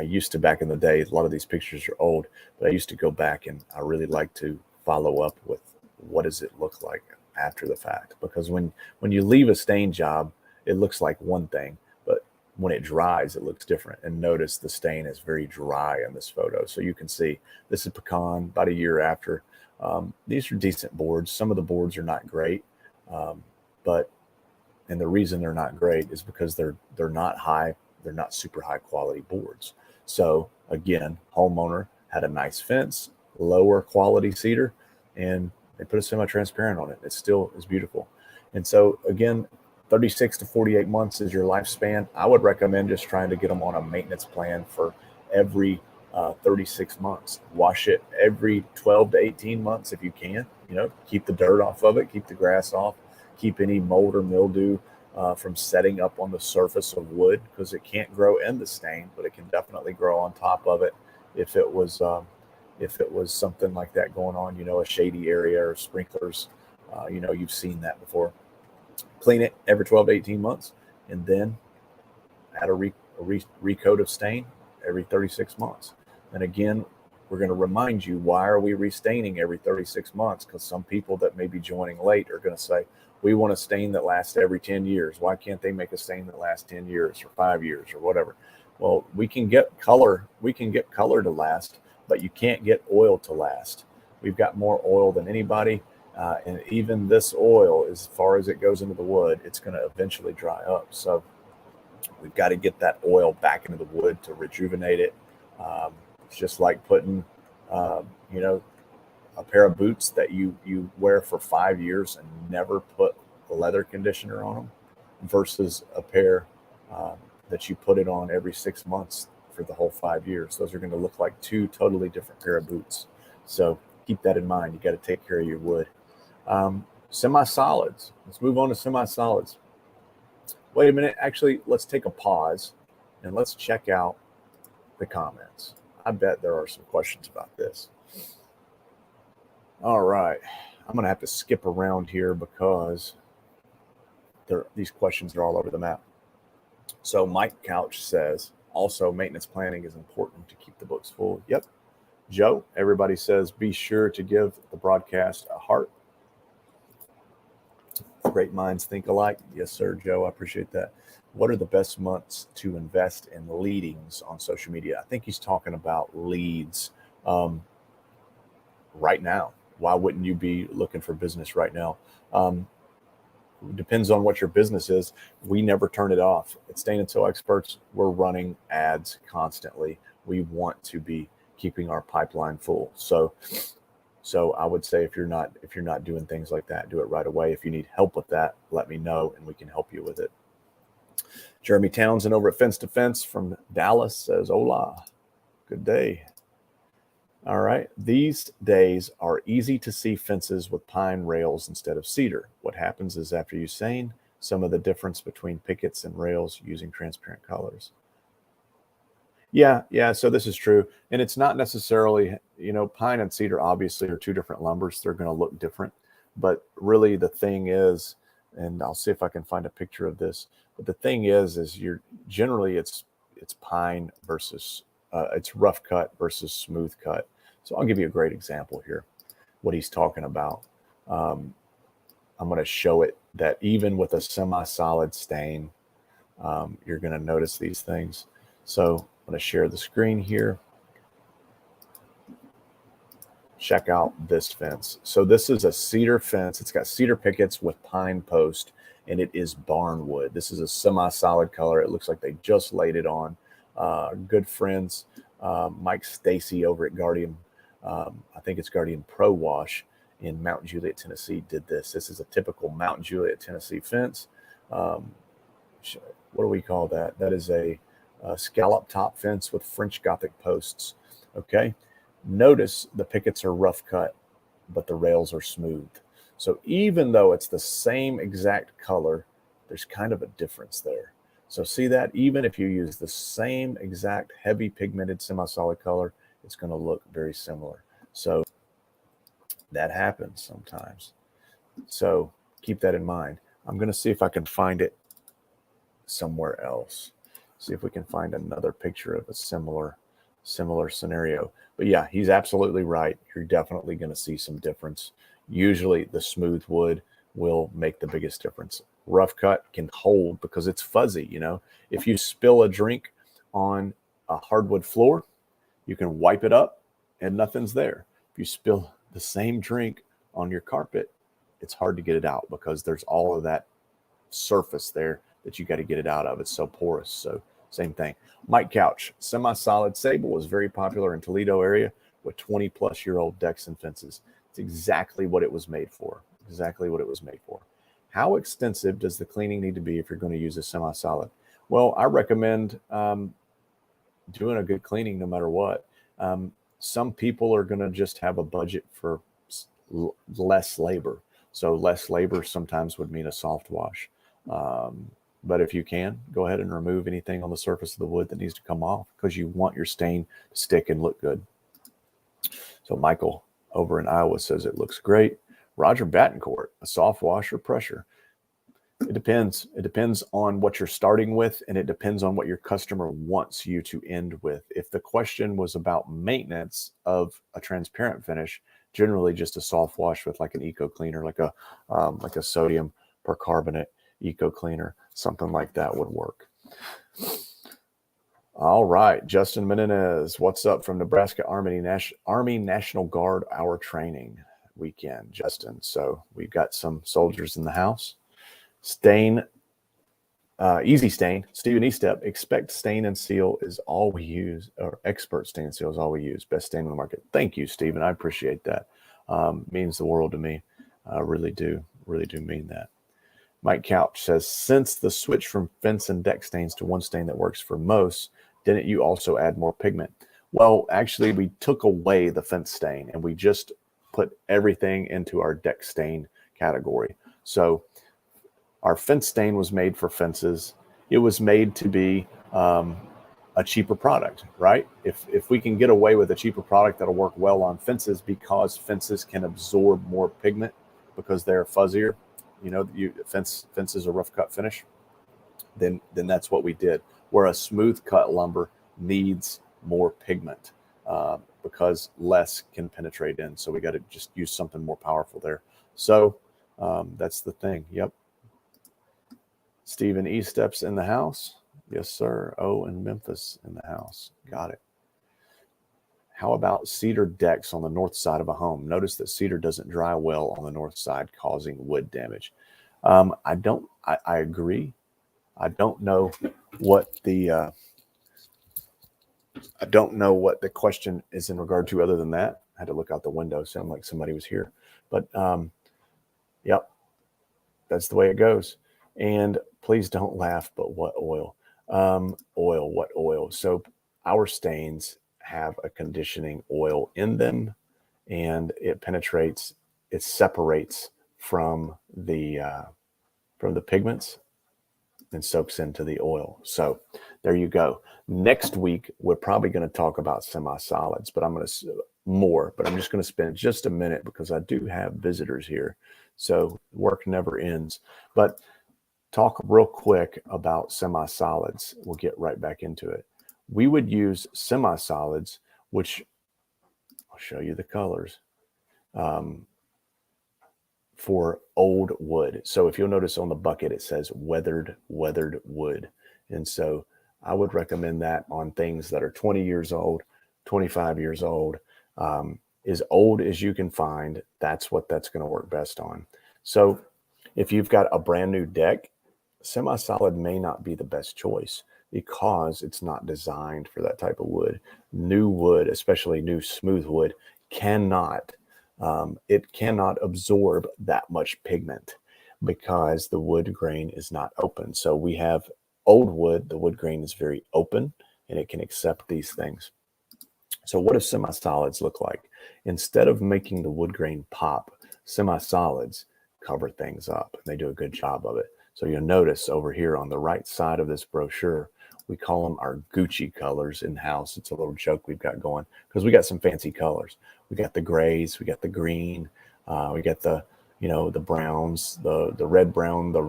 used to, back in the day, a lot of these pictures are old, but I used to go back and I really like to follow up with what does it look like after the fact. Because when you leave a stain job, it looks like one thing, but when it dries, it looks different. And notice the stain is very dry in this photo. So you can see this is pecan about a year after. These are decent boards. Some of the boards are not great, and the reason they're not great is because they're not super high quality boards. So again, homeowner had a nice fence, lower quality cedar, and they put a semi-transparent on it. It still is beautiful. And so again, 36 to 48 months is your lifespan. I would recommend just trying to get them on a maintenance plan for every 36 months. Wash it every 12 to 18 months if you can. Keep the dirt off of it, keep the grass off, keep any mold or mildew from setting up on the surface of wood, because it can't grow in the stain, but it can definitely grow on top of it if it was something like that going on, a shady area or sprinklers. You've seen that before. Clean it every 12 to 18 months, and then add a recoat of stain every 36 months. And again, we're going to remind you, why are we restaining every 36 months? Because some people that may be joining late are going to say, we want a stain that lasts every 10 years. Why can't they make a stain that lasts 10 years or 5 years or whatever? Well, we can get color. We can get color to last, but you can't get oil to last. We've got more oil than anybody. And even this oil, as far as it goes into the wood, it's going to eventually dry up. So we've got to get that oil back into the wood to rejuvenate it. It's just like putting, a pair of boots that you wear for 5 years and never put leather conditioner on them, versus a pair that you put it on every 6 months for the whole 5 years. Those are going to look like two totally different pair of boots. So keep that in mind. You got to take care of your wood. Semi-solids. Let's move on to semi-solids. Wait a minute. Actually, let's take a pause and let's check out the comments. I bet there are some questions about this. All right. I'm going to have to skip around here because these questions are all over the map. So Mike Couch says, also maintenance planning is important to keep the books full. Yep. Joe, everybody says, be sure to give the broadcast a heart. Great minds think alike. Yes, sir, Joe. I appreciate that. What are the best months to invest in leadings on social media? I think he's talking about leads right now. Why wouldn't you be looking for business right now? Depends on what your business is. We never turn it off. At Stain and Seal Experts, we're running ads constantly. We want to be keeping our pipeline full. So I would say if you're not doing things like that, do it right away. If you need help with that, let me know and we can help you with it. Jeremy Townsend over at Fence to Fence from Dallas says, hola, good day. All right. These days are easy to see fences with pine rails instead of cedar. What happens is after you stain, some of the difference between pickets and rails using transparent colors. Yeah. So this is true. And it's not necessarily, pine and cedar obviously are two different lumbers. They're going to look different. But really the thing is, and I'll see if I can find a picture of this, but the thing is generally it's pine versus it's rough cut versus smooth cut. So I'll give you a great example here, what he's talking about. I'm going to show it that even with a semi-solid stain, you're going to notice these things. So I'm going to share the screen here. Check out this fence. So this is a cedar fence. It's got cedar pickets with pine post, and it is barnwood. This is a semi-solid color. It looks like they just laid it on. Good friends, Mike Stacy over at Guardian, I think it's Guardian Pro Wash in Mount Juliet, Tennessee, did this. This is a typical Mount Juliet, Tennessee fence. What do we call that? That is a scallop top fence with French Gothic posts. Okay. Notice the pickets are rough cut, but the rails are smooth. So even though it's the same exact color, there's kind of a difference there. So see that even if you use the same exact heavy pigmented semi-solid color, it's going to look very similar. So that happens sometimes. So keep that in mind. I'm going to see if I can find it somewhere else. See if we can find another picture of a similar scenario. But yeah, he's absolutely right. You're definitely going to see some difference. Usually the smooth wood will make the biggest difference. Rough cut can hold because it's fuzzy. If you spill a drink on a hardwood floor, you can wipe it up and nothing's there. If you spill the same drink on your carpet, it's hard to get it out because there's all of that surface there that you got to get it out of. It's so porous. So same thing. Mike Couch, semi-solid sable was very popular in Toledo area with 20-plus-year-old decks and fences. It's exactly what it was made for. Exactly what it was made for. How extensive does the cleaning need to be if you're going to use a semi-solid? Well, I recommend doing a good cleaning no matter what. Some people are going to just have a budget for less labor. So less labor sometimes would mean a soft wash. But if you can, go ahead and remove anything on the surface of the wood that needs to come off because you want your stain to stick and look good. So Michael over in Iowa says it looks great. Roger Battencourt, a soft wash or pressure. It depends. It depends on what you're starting with, and it depends on what your customer wants you to end with. If the question was about maintenance of a transparent finish, generally just a soft wash with like an eco cleaner, like a sodium percarbonate eco cleaner, something like that would work. All right, Justin Menendez, what's up from Nebraska Army National Guard hour training weekend, Justin? So we've got some soldiers in the house. Stain, Easy Stain, Stephen Estep, expect stain and seal is all we use, or expert stain and seal is all we use. Best stain in the market. Thank you, Stephen. I appreciate that. Means the world to me. I really do mean that. Mike Couch says, since the switch from fence and deck stains to one stain that works for most, didn't you also add more pigment? Well, actually, we took away the fence stain and we just put everything into our deck stain category. So our fence stain was made for fences. It was made to be a cheaper product, right? If we can get away with a cheaper product that'll work well on fences because fences can absorb more pigment because they're fuzzier, fences are rough cut finish, then that's what we did. Where a smooth cut lumber needs more pigment because less can penetrate in. So we got to just use something more powerful there. So that's the thing. Yep. Stephen E. Steps in the house. Yes, sir. Oh, and Memphis in the house. Got it. How about cedar decks on the north side of a home? Notice that cedar doesn't dry well on the north side, causing wood damage. I agree. I don't know what the question is in regard to other than that. I had to look out the window. Sound like somebody was here. But yep, that's the way it goes. And please don't laugh, but what oil? What oil? So our stains have a conditioning oil in them, and it penetrates, it separates from the pigments and soaks into the oil. So there you go. Next week, we're probably going to talk about semi-solids, but I'm just going to spend just a minute because I do have visitors here. So work never ends. But talk real quick about semi-solids. We'll get right back into it. We would use semi-solids, which I'll show you the colors, for old wood. So if you'll notice on the bucket, it says weathered wood. And so I would recommend that on things that are 20 years old, 25 years old, as old as you can find. That's what that's going to work best on. So if you've got a brand new deck, semi-solid may not be the best choice because it's not designed for that type of wood. New wood, especially new smooth wood, cannot absorb that much pigment because the wood grain is not open. So we have old wood, the wood grain is very open and it can accept these things. So what do semi-solids look like? Instead of making the wood grain pop, semi-solids cover things up, and they do a good job of it. So you'll notice over here on the right side of this brochure, we call them our Gucci colors in-house. It's a little joke we've got going because we got some fancy colors. We got the grays, we got the green, we got the browns, the red brown, the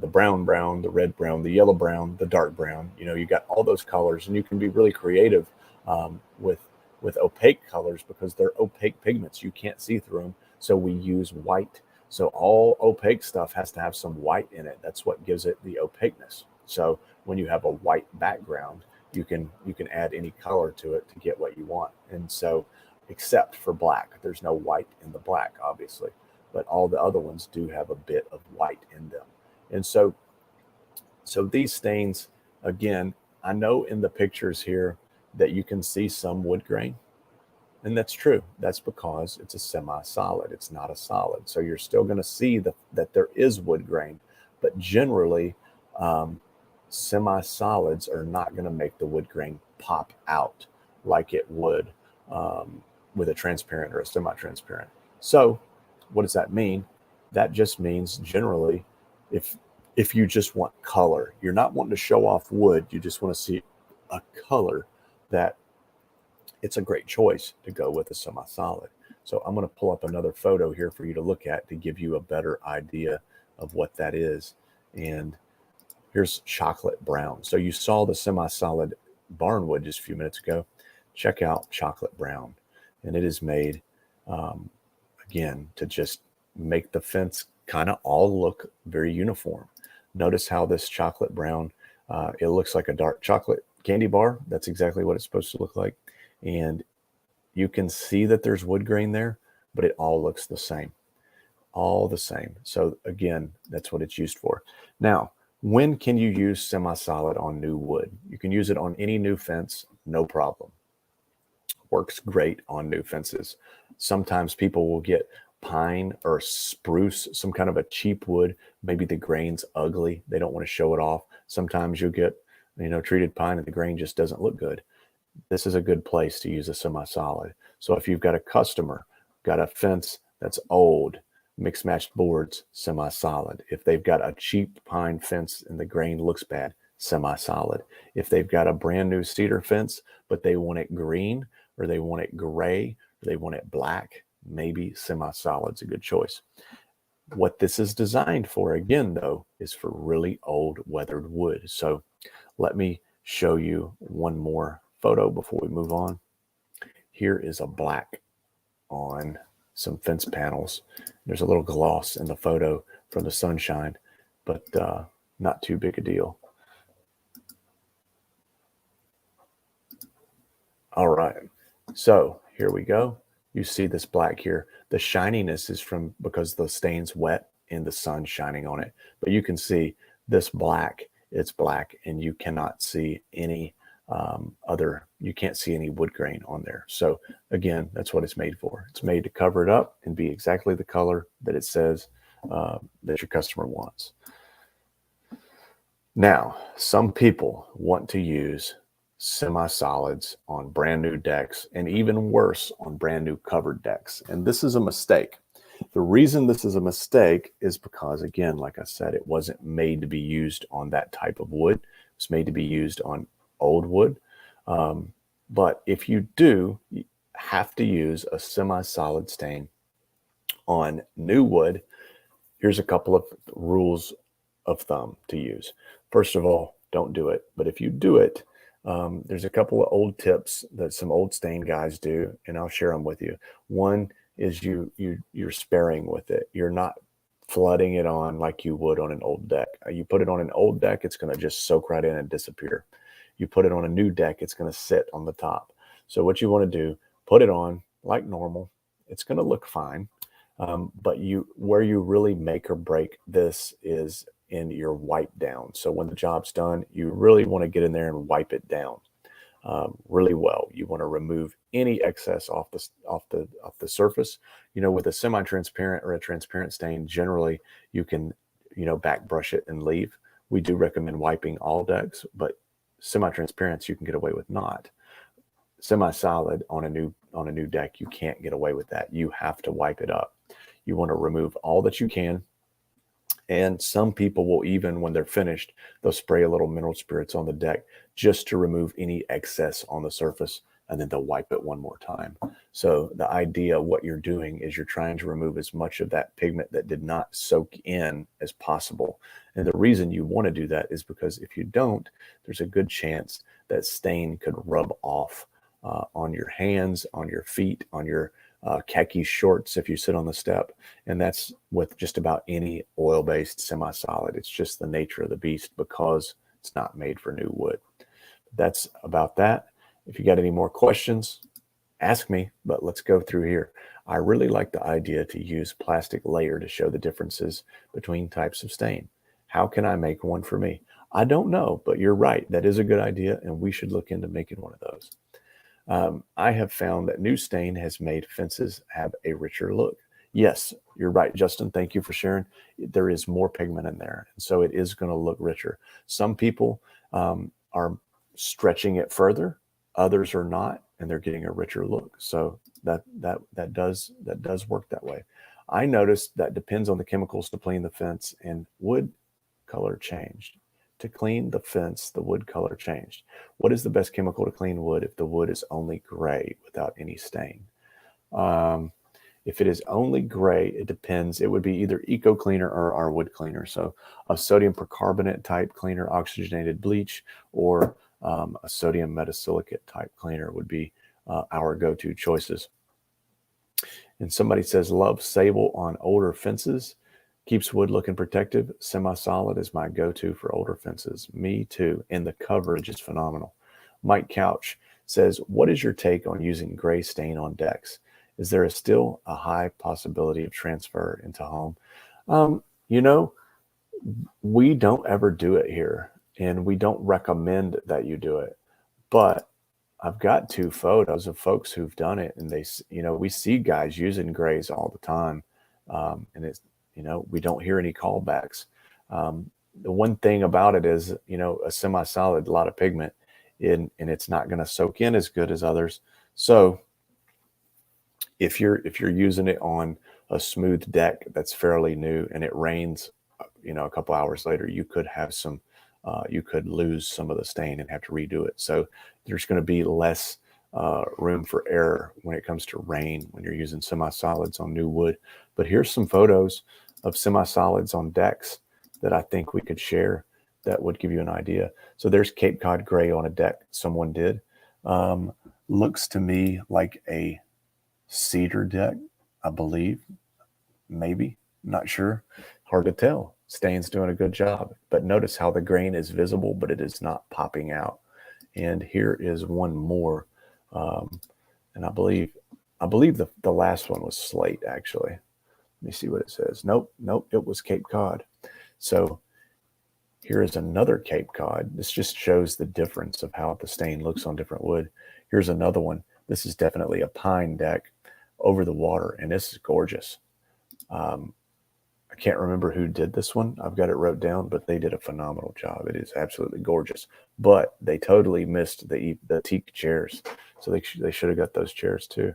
brown, the red brown, the yellow brown, the dark brown. You got all those colors, and you can be really creative with opaque colors because they're opaque pigments. You can't see through them. So we use white. So all opaque stuff has to have some white in it. That's what gives it the opaqueness. So when you have a white background, you can add any color to it to get what you want. And so, except for black, there's no white in the black, obviously, but all the other ones do have a bit of white in them. And so these stains, again, I know in the pictures here that you can see some wood grain. And that's true. That's because it's a semi-solid. It's not a solid. So you're still going to see that there is wood grain. But generally, semi-solids are not going to make the wood grain pop out like it would with a transparent or a semi-transparent. So what does that mean? That just means generally, if you just want color, you're not wanting to show off wood. You just want to see a color that it's a great choice to go with a semi-solid. So I'm going to pull up another photo here for you to look at to give you a better idea of what that is. And here's chocolate brown. So you saw the semi-solid barnwood just a few minutes ago. Check out chocolate brown. And it is made, again, to just make the fence kind of all look very uniform. Notice how this chocolate brown, it looks like a dark chocolate candy bar. That's exactly what it's supposed to look like. And you can see that there's wood grain there, but it all looks the same, all the same. So again, that's what it's used for. Now, when can you use semi-solid on new wood? You can use it on any new fence, no problem. Works great on new fences. Sometimes people will get pine or spruce, some kind of a cheap wood. Maybe the grain's ugly. They don't want to show it off. Sometimes you'll get, treated pine and the grain just doesn't look good. This is a good place to use a semi-solid. So if you've got a customer, got a fence that's old, mixed matched boards, semi-solid. If they've got a cheap pine fence and the grain looks bad, semi-solid. If they've got a brand new cedar fence, but they want it green or they want it gray or they want it black, maybe semi-solid's a good choice. What this is designed for, again, though, is for really old weathered wood. So let me show you one more photo before we move on. Here is a black on some fence panels. There's a little gloss in the photo from the sunshine, but not too big a deal. All right, so here we go. You see this black here. The shininess is from because the stain's wet and the sun shining on it. But you can see this black, it's black, and you cannot see any you can't see any wood grain on there. So again, that's what it's made for. It's made to cover it up and be exactly the color that it says that your customer wants. Now, some people want to use semi-solids on brand new decks, and even worse, on brand new covered decks. And this is a mistake. The reason this is a mistake is because, again, like I said, it wasn't made to be used on that type of wood. It's made to be used on old wood. But if you do have to use a semi-solid stain on new wood, here's a couple of rules of thumb to use. First of all, don't do it. But if you do it, there's a couple of old tips that some old stain guys do, and I'll share them with you. One is you're sparing with it. You're not flooding it on like you would on an old deck. You put it on an old deck, it's going to just soak right in and disappear. You put it on a new deck, it's going to sit on the top. So what you want to do, put it on like normal. It's going to look fine. But where you really make or break this is in your wipe down. So when the job's done, you really want to get in there and wipe it down really well. You want to remove any excess off the surface. You know, with a semi-transparent or a transparent stain, generally you can, back brush it and leave. We do recommend wiping all decks, but semi-transparents you can get away with not. Semi-solid on a new deck, you can't get away with that. You have to wipe it up. You want to remove all that you can. And some people will, even when they're finished, they'll spray a little mineral spirits on the deck just to remove any excess on the surface, and then they'll wipe it one more time. So the idea, what you're doing is you're trying to remove as much of that pigment that did not soak in as possible. And the reason you want to do that is because if you don't, there's a good chance that stain could rub off on your hands, on your feet, on your khaki shorts if you sit on the step. And that's with just about any oil-based semi-solid. It's just the nature of the beast because it's not made for new wood. That's about that. If you got any more questions, ask me, but let's go through here. I really like the idea to use plastic layer to show the differences between types of stain. How can I make one for me? I don't know, but you're right. That is a good idea, and we should look into making one of those. I have found that new stain has made fences have a richer look. Yes, you're right, Justin. Thank you for sharing. There is more pigment in there, and so it is going to look richer. Some people are stretching it further, others are not, and they're getting a richer look. So that does work that way. I noticed that depends on the chemicals to clean the fence, and wood color changed. To clean the fence, the wood color changed. What is the best chemical to clean wood if the wood is only gray without any stain? If it is only gray, it depends. It would be either Eco Cleaner or our wood cleaner. So a sodium percarbonate type cleaner, oxygenated bleach, or a sodium metasilicate type cleaner would be our go-to choices. And somebody says, love sable on older fences. Keeps wood looking protective. Semi-solid is my go-to for older fences. Me too. And the coverage is phenomenal. Mike Couch says, what is your take on using gray stain on decks? Is there still a high possibility of transfer into home? We don't ever do it here, and we don't recommend that you do it. But I've got 2 photos of folks who've done it, and we see guys using grays all the time, and it's, we don't hear any callbacks. The one thing about it is, a semi-solid, a lot of pigment, and it's not going to soak in as good as others. So if you're using it on a smooth deck that's fairly new and it rains, a couple hours later, you could have some you could lose some of the stain and have to redo it. So there's going to be less room for error when it comes to rain when you're using semi-solids on new wood. But here's some photos of semi-solids on decks that I think we could share that would give you an idea. So there's Cape Cod gray on a deck someone did. Looks to me like a cedar deck, I believe. Maybe, not sure. Hard to tell. Stain's doing a good job. But notice how the grain is visible, but it is not popping out. And here is one more. And I believe the last one was slate, actually. Let me see what it says. Nope, it was Cape Cod. So here is another Cape Cod. This just shows the difference of how the stain looks on different wood. Here's another one. This is definitely a pine deck over the water, and this is gorgeous. I can't remember who did this one. I've got it wrote down, but they did a phenomenal job. It is absolutely gorgeous. But they totally missed the teak chairs, so they should have got those chairs too.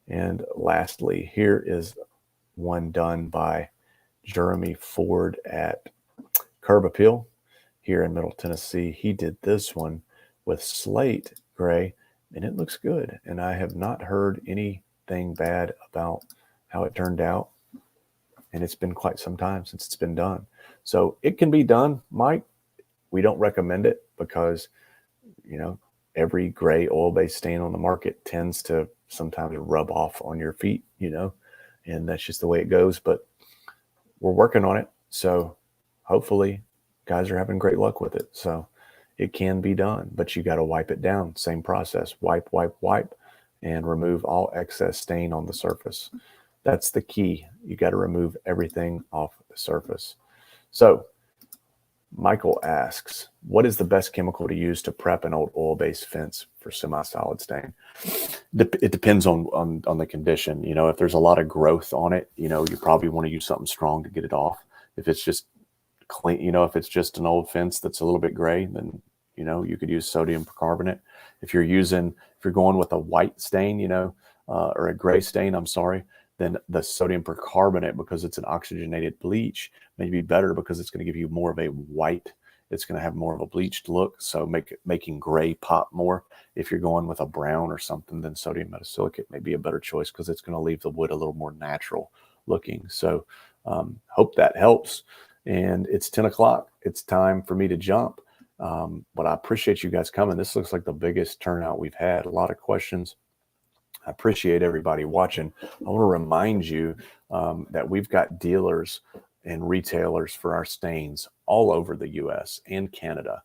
And lastly, here is one done by Jeremy Ford at Curb Appeal here in Middle Tennessee. He did this one with slate gray, and it looks good. And I have not heard anything bad about how it turned out. And it's been quite some time since it's been done. So it can be done, Mike. We don't recommend it because, you know, every gray oil-based stain on the market tends to sometimes rub off on your feet, you know, and that's just the way it goes. But we're working on it. So hopefully guys are having great luck with it. So it can be done, but you got to wipe it down. Same process. Wipe, and remove all excess stain on the surface. That's the key. You got to remove everything off the surface. So Michael asks, what is the best chemical to use to prep an old oil-based fence for semi-solid stain? It depends on the condition. You know, if there's a lot of growth on it, you know, you probably want to use something strong to get it off. If it's just clean, you know, if it's just an old fence that's a little bit gray, then, you know, you could use sodium percarbonate. If you're going with a white stain, you know, or a gray stain, I'm sorry, then the sodium percarbonate, because it's an oxygenated bleach, may be better because it's going to give you more of a white. It's going to have more of a bleached look, so making gray pop more. If you're going with a brown or something, then sodium metasilicate may be a better choice because it's going to leave the wood a little more natural looking. So hope that helps. And it's 10 o'clock. It's time for me to jump. But I appreciate you guys coming. This looks like the biggest turnout we've had. A lot of questions. I appreciate everybody watching. I want to remind you that we've got dealers and retailers for our stains all over the U.S. and Canada.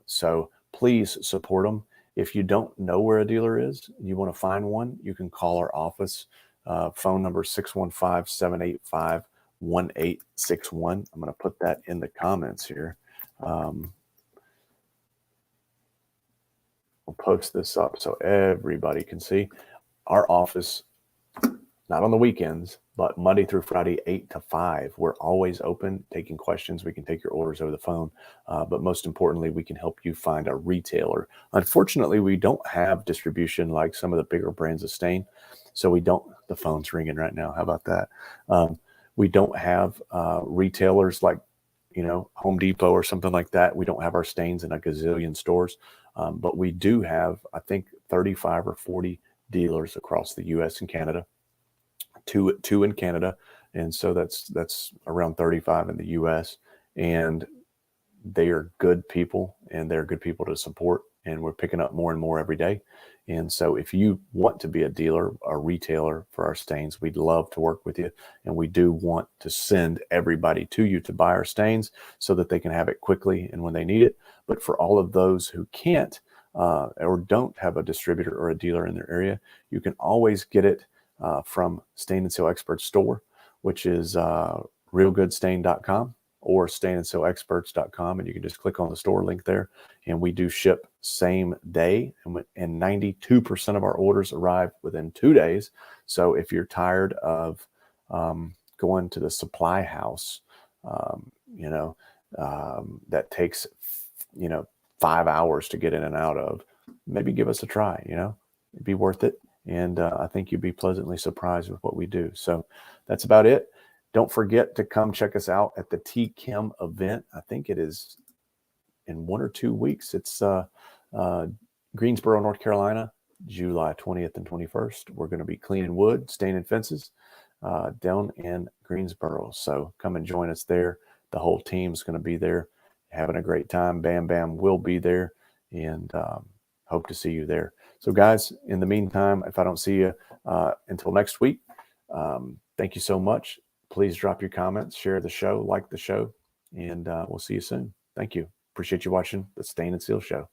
So please support them. If you don't know where a dealer is and you want to find one, you can call our office. Phone number 615-785-1861. I'm going to put that in the comments here. We'll post this up so everybody can see. Our office, not on the weekends, but Monday through Friday, 8 to 5. We're always open, taking questions. We can take your orders over the phone. But most importantly, we can help you find a retailer. Unfortunately, we don't have distribution like some of the bigger brands of stain. So we don't, the phone's ringing right now. How about that? We don't have retailers like, you know, Home Depot or something like that. We don't have our stains in a gazillion stores. But we do have, I think, 35 or 40 dealers across the U.S. and Canada, two in Canada. And so that's around 35 in the U.S. And they are good people, and they're good people to support. And we're picking up more and more every day. And so if you want to be a dealer, a retailer for our stains, we'd love to work with you. And we do want to send everybody to you to buy our stains so that they can have it quickly and when they need it. But for all of those who can't or don't have a distributor or a dealer in their area, you can always get it from Stain and Seal Expert store, which is realgoodstain.com or stainandsealexperts.com, and you can just click on the store link there. And we do ship same day, and 92% of our orders arrive within 2 days. So if you're tired of going to the supply house, that takes 5 hours to get in and out of, maybe give us a try. It'd be worth it. And I think you'd be pleasantly surprised with what we do. So that's about it. Don't forget to come check us out at the TChem event. I think it is in 1 or 2 weeks. It's Greensboro, North Carolina, July 20th and 21st. We're going to be cleaning wood, staining fences down in Greensboro. So come and join us there. The whole team's going to be there having a great time. Bam Bam will be there, and hope to see you there. So guys, in the meantime, if I don't see you until next week, thank you so much. Please drop your comments, share the show, like the show, and we'll see you soon. Thank you. Appreciate you watching the Stain and Seal Show.